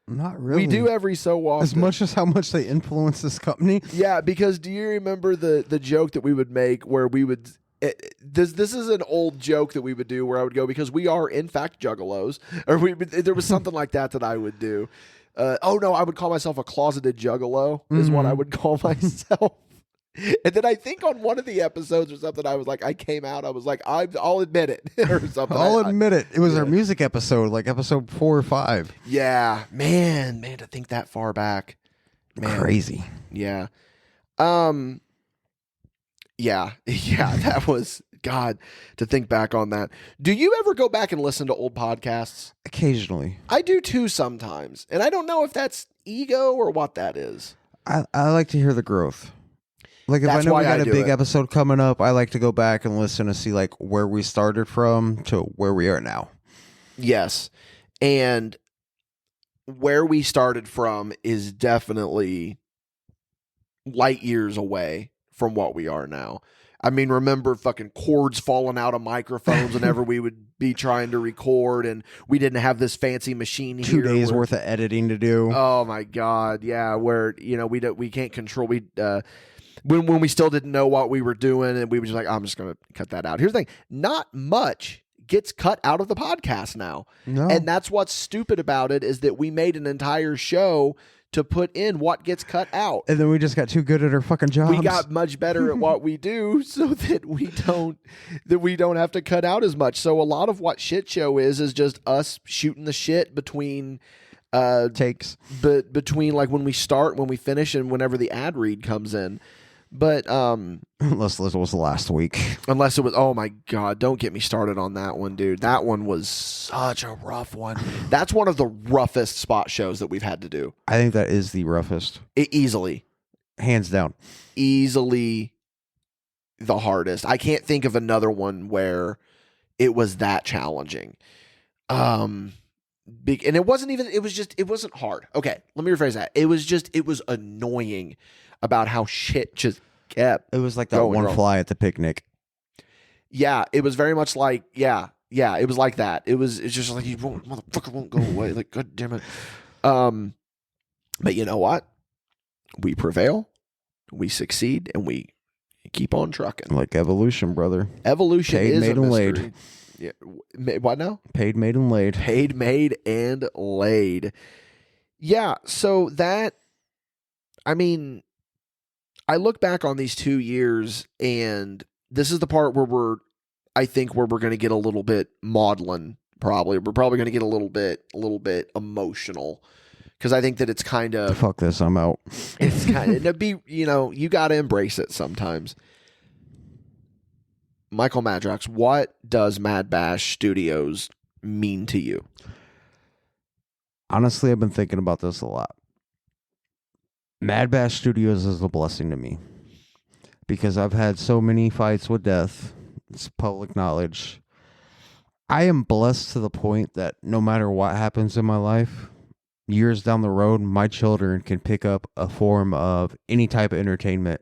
Not really. We do every so often. As much as how much they influence this company. Yeah, because do you remember the joke that we would make where we would... This is an old joke that we would do where I would go, because we are in fact juggalos, or there was something like that I would do. I would call myself a closeted juggalo is what I would call myself. And then I think on one of the episodes or something, I was like, I'll admit it or something. I'll admit it. It was our music episode, like episode 4 or 5. Yeah, man, to think that far back, man. Crazy. Yeah. Yeah, that was, God, to think back on that. Do you ever go back and listen to old podcasts? Occasionally. I do too sometimes. And I don't know if that's ego or what that is. I like to hear the growth. Like if I know we got a big episode coming up, I like to go back and listen to see like where we started from to where we are now. Yes. And where we started from is definitely light years away from what we are now. I mean, remember fucking cords falling out of microphones whenever we would be trying to record, and we didn't have this fancy machine here. 2 days worth of editing to do. Oh my God. Yeah. Where, we can't control, when we still didn't know what we were doing, and we were just like, I'm just going to cut that out. Here's the thing. Not much gets cut out of the podcast now. No. And that's what's stupid about it, is that we made an entire show to put in what gets cut out. And then we just got too good at our fucking jobs. We got much better at what we do, so that we don't have to cut out as much. So a lot of what Shit Show is just us shooting the shit between takes. But between like when we start, when we finish, and whenever the ad read comes in. But unless it was last week. Unless it was, oh my God, don't get me started on that one, dude. That one was such a rough one. That's one of the roughest spot shows that we've had to do. I think that is the roughest. Easily. Hands down. Easily the hardest. I can't think of another one where it was that challenging. And it wasn't even, it wasn't hard. Okay, let me rephrase that. It was annoying about how shit just kept. It was like that Going one wrong. fly at the picnic. Yeah, it was very much like it was like that. It's just like you motherfucker won't go away. Like, god damn it. But you know what? We prevail, we succeed, and we keep on trucking. Like evolution, brother. Evolution Paid, is made, a and mystery. laid. Yeah. What now? Paid, made, and laid. Paid, made, and laid. Yeah. So that, I mean, I look back on these 2 years, and this is the part where we're going to get a little bit maudlin. Probably, we're probably going to get a little bit emotional, because I think that it's kind of Fuck this, I'm out. it's kind of you got to embrace it sometimes. Michael Madrox, what does MadBash Studios mean to you? Honestly, I've been thinking about this a lot. MadBash Studios is a blessing to me, because I've had so many fights with death. It's public knowledge. I am blessed to the point that no matter what happens in my life, years down the road, my children can pick up a form of any type of entertainment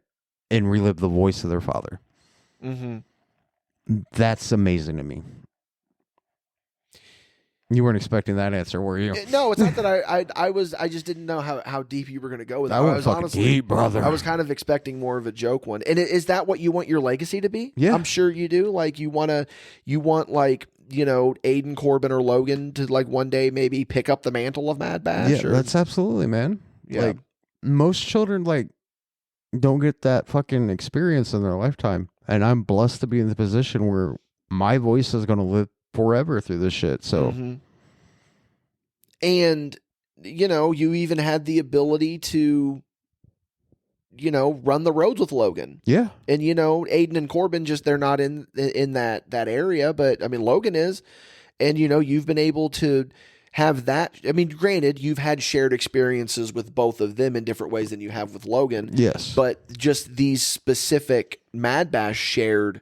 and relive the voice of their father. Mm-hmm. That's amazing to me. You weren't expecting that answer, were you? No, it's not that I just didn't know how deep you were going to go with it. I went fucking deep, brother. I was kind of expecting more of a joke one. And is that what you want your legacy to be? Yeah. I'm sure you do. Like you want like, Aiden, Corbin, or Logan to like one day maybe pick up the mantle of MadBash. Yeah, that's absolutely, man. Yeah. Like most children don't get that fucking experience in their lifetime. And I'm blessed to be in the position where my voice is going to live forever through this shit. So, and you even had the ability to run the roads with Logan. Yeah. And Aiden and Corbin, just they're not in that area, but I mean Logan is. And you've been able to have that. I mean, granted, you've had shared experiences with both of them in different ways than you have with Logan. Yes. But just these specific MadBash shared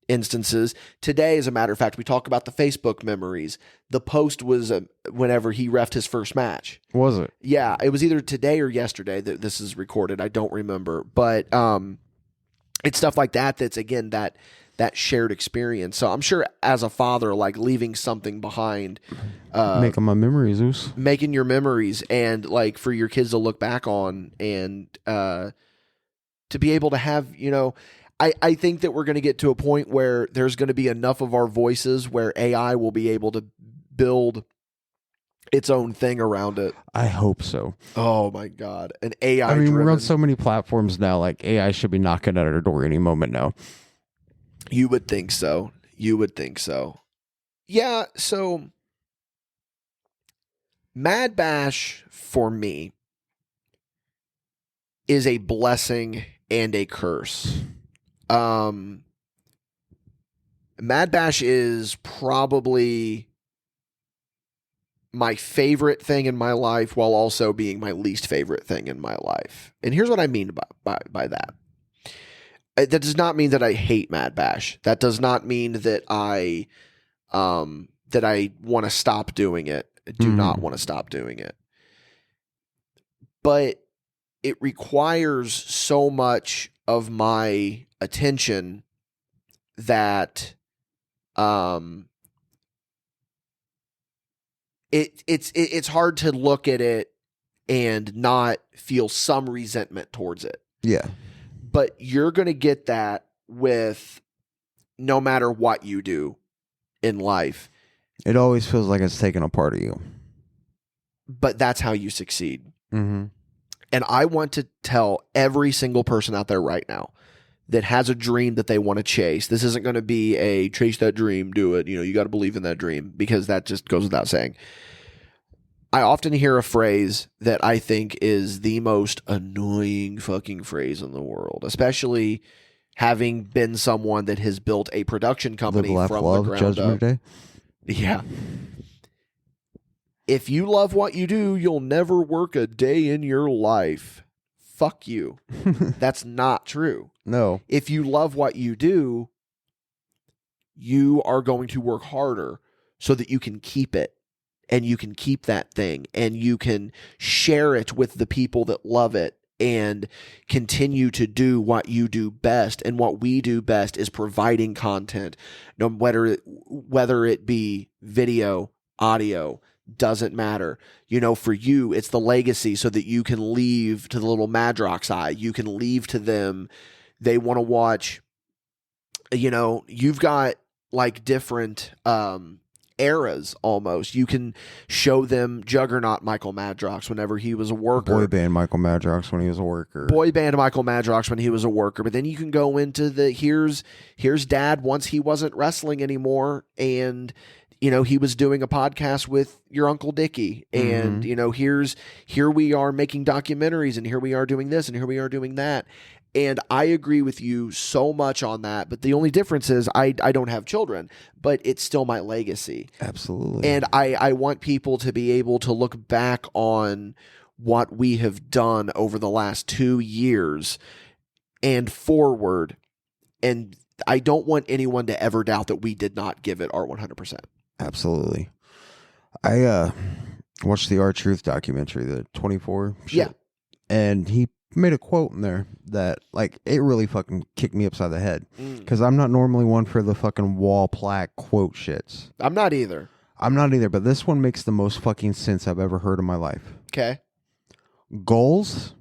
instances. Today, as a matter of fact, we talk about the Facebook memories. The post was whenever he reffed his first match. Was it? Yeah, it was either today or yesterday that this is recorded. I don't remember. But it's stuff like that that's, again, that shared experience. So I'm sure as a father, like leaving something behind. Making my memories, Zeus. Making your memories, and like for your kids to look back on, and to be able to have, I think that we're going to get to a point where there's going to be enough of our voices where AI will be able to build its own thing around it. I hope so. Oh my God. An AI. I mean, we're on so many platforms now, like AI should be knocking at our door any moment now. You would think so. Yeah. So MadBash for me is a blessing and a curse. MadBash is probably my favorite thing in my life, while also being my least favorite thing in my life. And here's what I mean by that. That does not mean that I hate MadBash. That does not mean that I want to stop doing it. I do not want to stop doing it. But it requires so much of my attention that it's hard to look at it and not feel some resentment towards it. Yeah. But you're going to get that with no matter what you do in life. It always feels like it's taking a part of you. But that's how you succeed. Mm-hmm. And I want to tell every single person out there right now that has a dream that they want to chase. This isn't going to be a chase that dream, do it. You got to believe in that dream, because that just goes without saying. I often hear a phrase that I think is the most annoying fucking phrase in the world, especially having been someone that has built a production company from the ground Judgment up. Day. Yeah. If you love what you do, you'll never work a day in your life. Fuck you. That's not true. No. If you love what you do, you are going to work harder so that you can keep it, and you can keep that thing, and you can share it with the people that love it, and continue to do what you do best. And what we do best is providing content, no matter whether it be video, audio, doesn't matter. You know, for you, it's the legacy so that you can leave to the little Madrox eye. You can leave to them. They want to watch, you know, you've got like different eras almost. You can show them Juggernaut Michael Madrox whenever he was a worker. Boy band Michael Madrox when he was a worker. Boy band Michael Madrox when he was a worker. But then you can go into the here's Dad once he wasn't wrestling anymore, and you know, he was doing a podcast with your Uncle Dickie, and you know, here we are making documentaries, and here we are doing this, and here we are doing that. And I agree with you so much on that. But the only difference is I don't have children, but it's still my legacy. Absolutely. And I want people to be able to look back on what we have done over the last 2 years and forward. And I don't want anyone to ever doubt that we did not give it our 100%. Absolutely. I watched the R-Truth documentary, the 24 shit. Yeah. And he made a quote in there that, like, it really fucking kicked me upside the head. Because I'm not normally one for the fucking wall plaque quote shits. I'm not either. But this one makes the most fucking sense I've ever heard in my life. Okay. Goals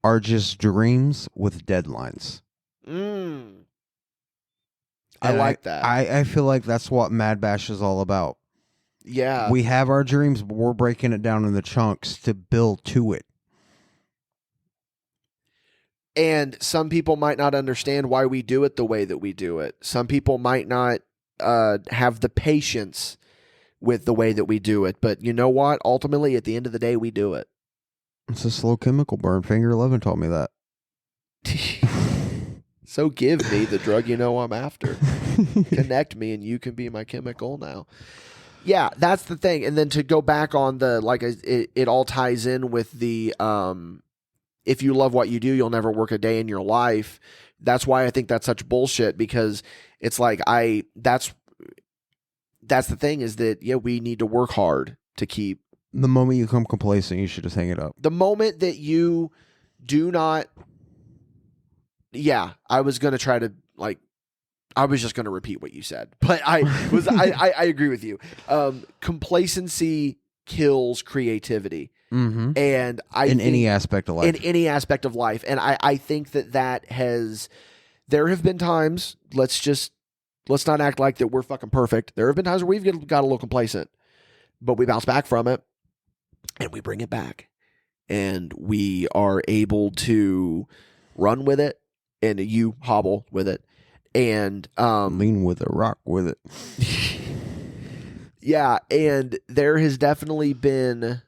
are just dreams with deadlines. I like that. I feel like that's what MadBash is all about. Yeah. We have our dreams, but we're breaking it down into chunks to build to it. And some people might not understand why we do it the way that we do it. Some people might not have the patience with the way that we do it. But you know what? Ultimately, at the end of the day, we do it. It's a slow chemical burn. Finger 11 taught me that. So give me the drug you know I'm after. Connect me and you can be my chemical now. Yeah, that's the thing. And then to go back on the, like, it all ties in with the, if you love what you do, you'll never work a day in your life. That's why I think that's such bullshit, because it's like, that's the thing is that, yeah, we need to work hard to keep. The moment you become complacent, you should just hang it up. The moment that you do not, yeah, I was going to try to, like, I was just going to repeat what you said, but I agree with you. Complacency kills creativity. Mm-hmm. And in any aspect of life. In any aspect of life. And I think that there have been times, let's not act like that we're fucking perfect. There have been times where we've got a little complacent, but we bounce back from it and we bring it back and we are able to run with it, and you hobble with it and lean with it, rock with it. Yeah. And there has definitely been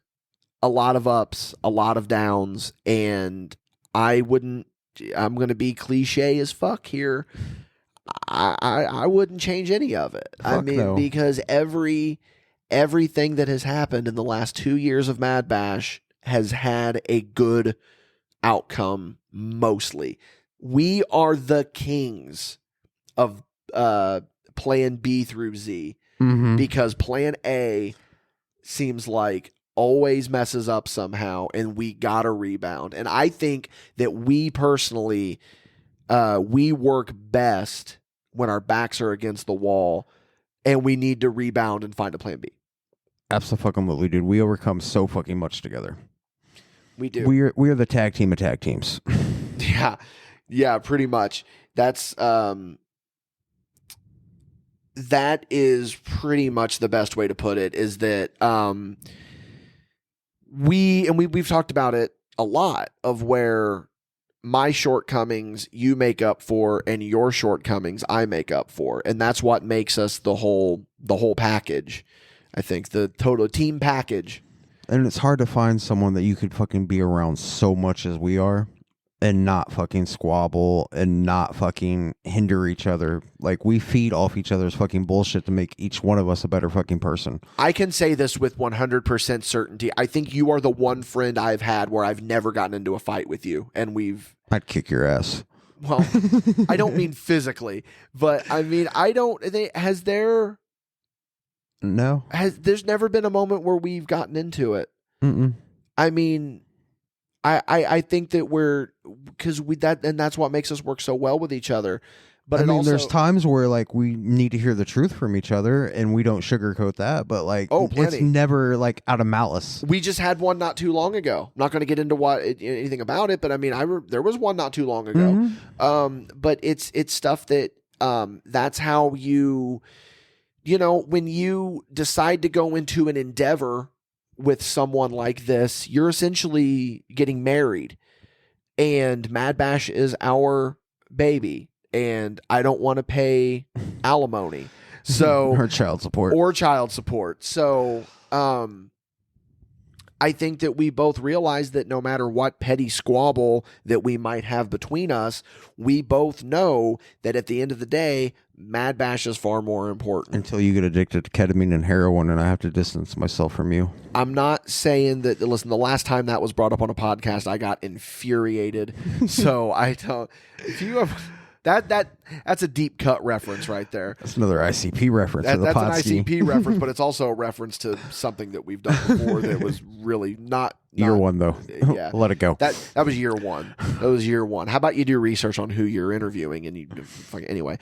a lot of ups, a lot of downs, and I'm going to be cliche as fuck here. I wouldn't change any of it. Fuck I mean, no. Because everything that has happened in the last 2 years of MadBash has had a good outcome mostly. We are the kings of plan B through Z, because plan A seems like always messes up somehow, and we gotta rebound. And I think that we personally, we work best when our backs are against the wall, and we need to rebound and find a plan B. Absolutely, dude. We overcome so fucking much together. We do. We are the tag team of tag teams. Yeah, pretty much. That is pretty much the best way to put it, is that we've talked about it a lot, of where my shortcomings you make up for and your shortcomings I make up for, and that's what makes us the whole package. I think the total team package. And it's hard to find someone that you could fucking be around so much as we are and not fucking squabble and not fucking hinder each other. Like, we feed off each other's fucking bullshit to make each one of us a better fucking person. I can say this with 100% certainty. I think you are the one friend I've had where I've never gotten into a fight with you, and I'd kick your ass. Well, I don't mean physically, but I mean, there's never been a moment where we've gotten into it. Mm-mm. I mean, I think that that's what makes us work so well with each other. But I mean, also, there's times where like we need to hear the truth from each other, and we don't sugarcoat that. But like, it's plenty. never like out of malice. We just had one not too long ago. I'm not going to get into anything about it, but I mean, there was one not too long ago. But it's stuff that that's how when you decide to go into an endeavor with someone like this, you're essentially getting married, and MadBash is our baby. And I don't want to pay alimony, or child support. So, I think that we both realize that no matter what petty squabble that we might have between us, we both know that at the end of the day, MadBash is far more important. Until you get addicted to ketamine and heroin, and I have to distance myself from you. I'm not saying that. Listen, the last time that was brought up on a podcast, I got infuriated. So I don't. If you have. That's a deep cut reference right there. That's another ICP reference. That's an ICP reference, but it's also a reference to something that we've done before that was really not year one though. Yeah, let it go. That was year one. That was year one. How about you do research on who you're interviewing and you anyway?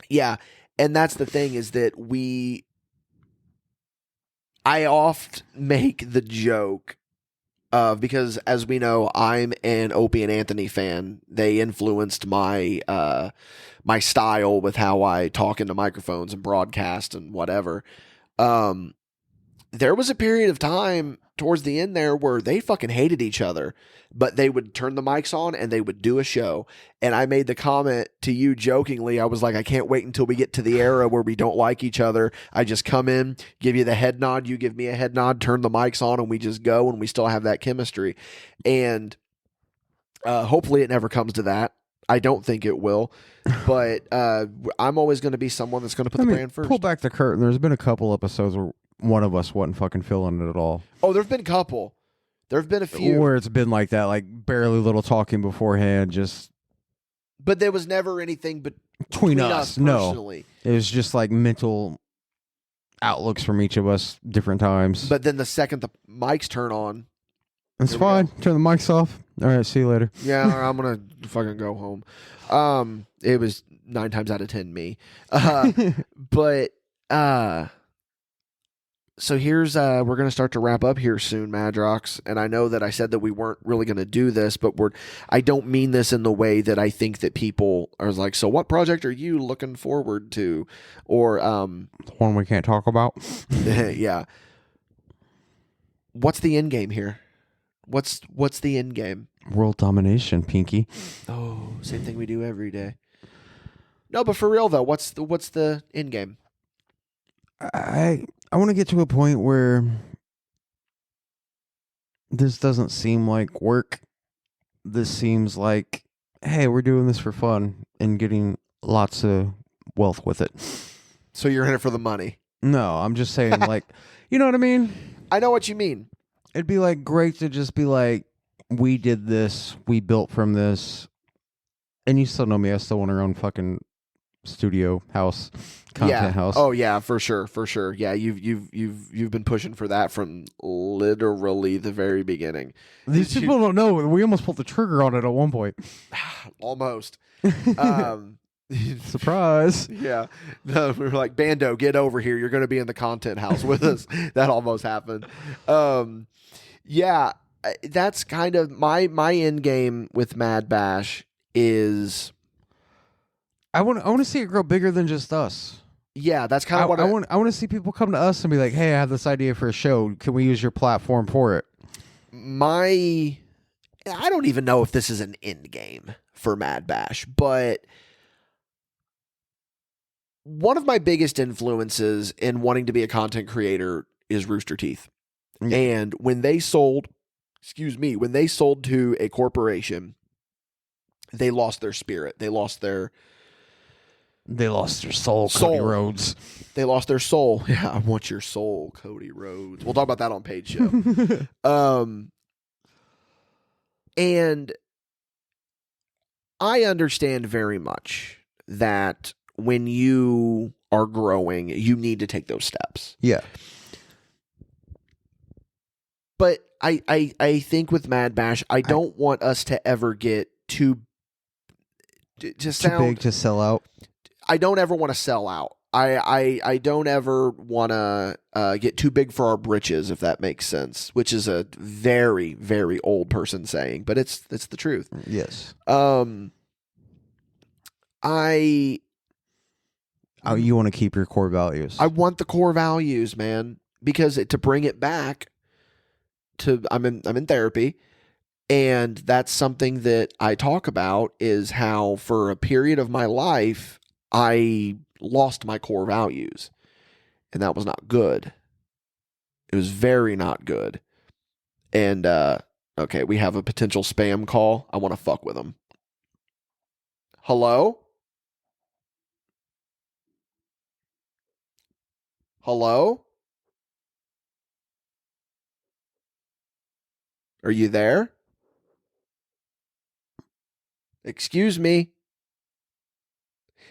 Yeah, and that's the thing is that I oft make the joke. Because as we know, I'm an Opie and Anthony fan. They influenced my my style with how I talk into microphones and broadcast and whatever. There was a period of time towards the end there where they fucking hated each other, but they would turn the mics on and they would do a show. And I made the comment to you jokingly. I was like, I can't wait until we get to the era where we don't like each other. I just come in, give you the head nod, you give me a head nod, turn the mics on, and we just go, and we still have that chemistry. And hopefully it never comes to that. I don't think it will, but I'm always going to be someone that's going to put the brand first. Pull back the curtain. There's been a couple episodes where one of us wasn't fucking feeling it at all. Oh, there's been a couple. There have been a few where it's been like that, like barely little talking beforehand, just. But there was never anything between us. Personally. No, it was just like mental outlooks from each of us, different times. But then the second the mics turn on, it's fine. Turn the mics off. All right, see you later. Yeah, I'm gonna fucking go home. It was 9 times out of 10 me. But so here's we're going to start to wrap up here soon, Madrox, and I know that I said that we weren't really going to do this, but I don't mean this in the way that I think that people are like, so what project are you looking forward to? Or the one we can't talk about. Yeah. What's the end game here? What's the end game? World domination, Pinky. Oh, same thing we do every day. No, but for real though, what's the end game? I want to get to a point where this doesn't seem like work. This seems like, hey, we're doing this for fun and getting lots of wealth with it. So you're in it for the money? No, I'm just saying, like, you know what I mean? I know what you mean. It'd be like great to just be like, we did this, we built from this, and you still know me. I still want our own fucking studio house, content house. Oh yeah, for sure. Yeah, you've been pushing for that from literally the very begining. These people don't know. We almost pulled the trigger on it at one point. Almost. Surprise. Yeah. No, we were like, Bando, get over here. You're going to be in the content house with us. That almost happened. Yeah, that's kind of my end game with MadBash is I want to see it grow bigger than just us. Yeah, that's kind of what I want to see people come to us and be like, "Hey, I have this idea for a show. Can we use your platform for it?" I don't even know if this is an end game for MadBash, but one of my biggest influences in wanting to be a content creator is Rooster Teeth. And when they sold to a corporation, they lost their spirit. They lost their soul, Cody Rhodes. They lost their soul. Yeah, I want your soul, Cody Rhodes. We'll talk about that on Paid Show. And I understand very much that when you are growing, you need to take those steps. Yeah. But I think with MadBash, I don't want us to ever get too big to sell out. I don't ever want to sell out. I don't ever want to get too big for our britches, if that makes sense, which is a very, very old person saying, but it's the truth. Yes. You want to keep your core values. I want the core values, man, because to bring it back to, I'm in therapy, and that's something that I talk about, is how for a period of my life I lost my core values, and that was not good. It was very not good. And okay, we have a potential spam call. I want to fuck with them. Hello? Hello? Are you there? Excuse me.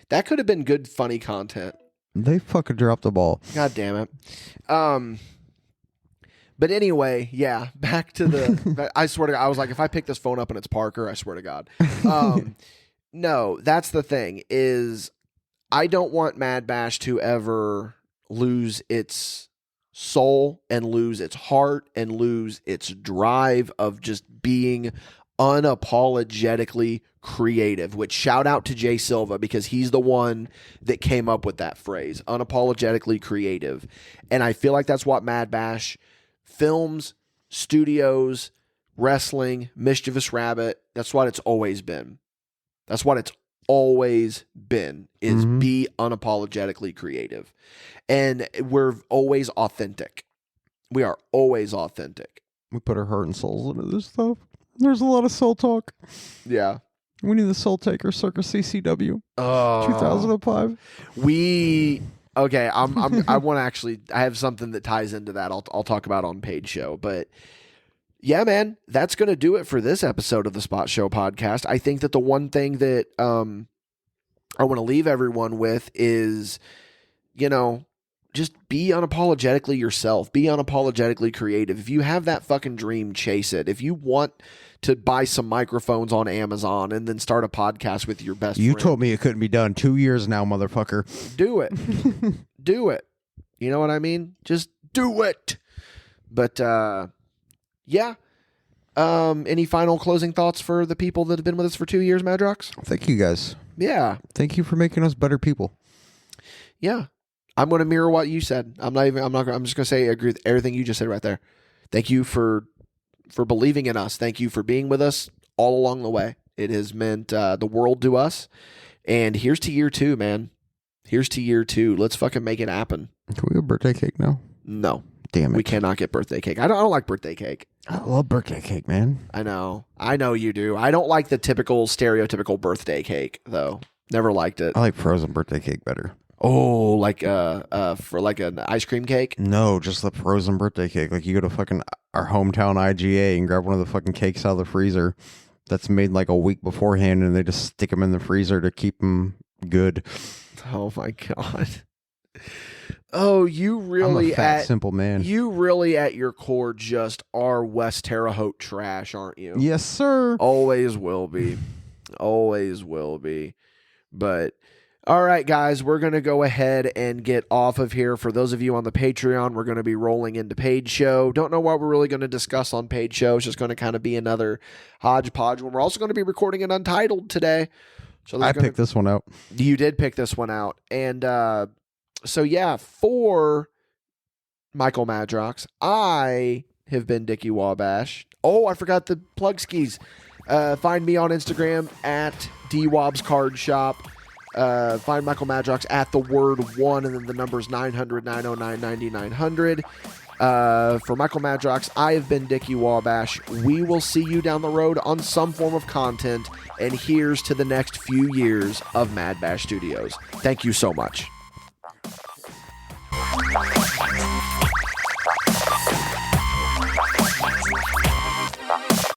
That could have been good, funny content. They fucking dropped the ball. God damn it. But anyway, yeah, back to the... I swear to God, I was like, if I pick this phone up and it's Parker, I swear to God. No, that's the thing, is I don't want MadBash to ever lose its soul and lose its heart and lose its drive of just being unapologetically creative, which shout out to Jay Silva, because he's the one that came up with that phrase, unapologetically creative. And I feel like that's what MadBash films, studios, wrestling, Mischievous Rabbit, that's what it's always been. That's what it's always been, is be unapologetically creative. And we're always authentic. We are always authentic. We put our heart and souls into this stuff. There's a lot of soul talk. Yeah. We need the Soul Taker Circus CCW. 2005. Okay, I want to actually, I have something that ties into that. I'll talk about on Paid Show, but yeah, man, that's going to do it for this episode of the Spot Show podcast. I think that the one thing that I want to leave everyone with is, just be unapologetically yourself. Be unapologetically creative. If you have that fucking dream, chase it. If you want to buy some microphones on Amazon and then start a podcast with your best friend. You told me it couldn't be done 2 years now, motherfucker. Do it. Do it. You know what I mean? Just do it. But, yeah. Any final closing thoughts for the people that have been with us for 2 years, Madrox? Thank you, guys. Yeah. Thank you for making us better people. Yeah. I'm going to mirror what you said. I'm just going to say I agree with everything you just said right there. Thank you for believing in us. Thank you for being with us all along the way. It has meant the world to us. And here's to year 2, man. Here's to year 2. Let's fucking make it happen. Can we get birthday cake now? No. Damn it. We cannot get birthday cake. I don't like birthday cake. I love birthday cake, man. I know you do. I don't like the typical, stereotypical birthday cake, though. Never liked it. I like frozen birthday cake better. Oh, like for like an ice cream cake? No, just the frozen birthday cake. Like you go to fucking our hometown IGA and grab one of the fucking cakes out of the freezer that's made like a week beforehand, and they just stick them in the freezer to keep them good. Oh my God. Oh, you really, I'm a fat, simple man. You really at your core just are West Terre Haute trash, aren't you? Yes, sir. Always will be. Always will be. But all right, guys, we're going to go ahead and get off of here. For those of you on the Patreon, we're going to be rolling into Paid Show. Don't know what we're really going to discuss on Paid Show. It's just going to kind of be another hodgepodge one. We're also going to be recording an Untitled today. So I picked this one out. You did pick this one out. And so, yeah, for Michael Madrox, I have been Dickie Wabash. Oh, I forgot the plug skis. Find me on Instagram at DWobsCardShop. Find Michael Madrox at the word 1 and then the numbers 900-909-9900. For Michael Madrox, I have been Dickie Wabash. We will see you down the road on some form of content, and here's to the next few years of MadBash Studios. Thank you so much.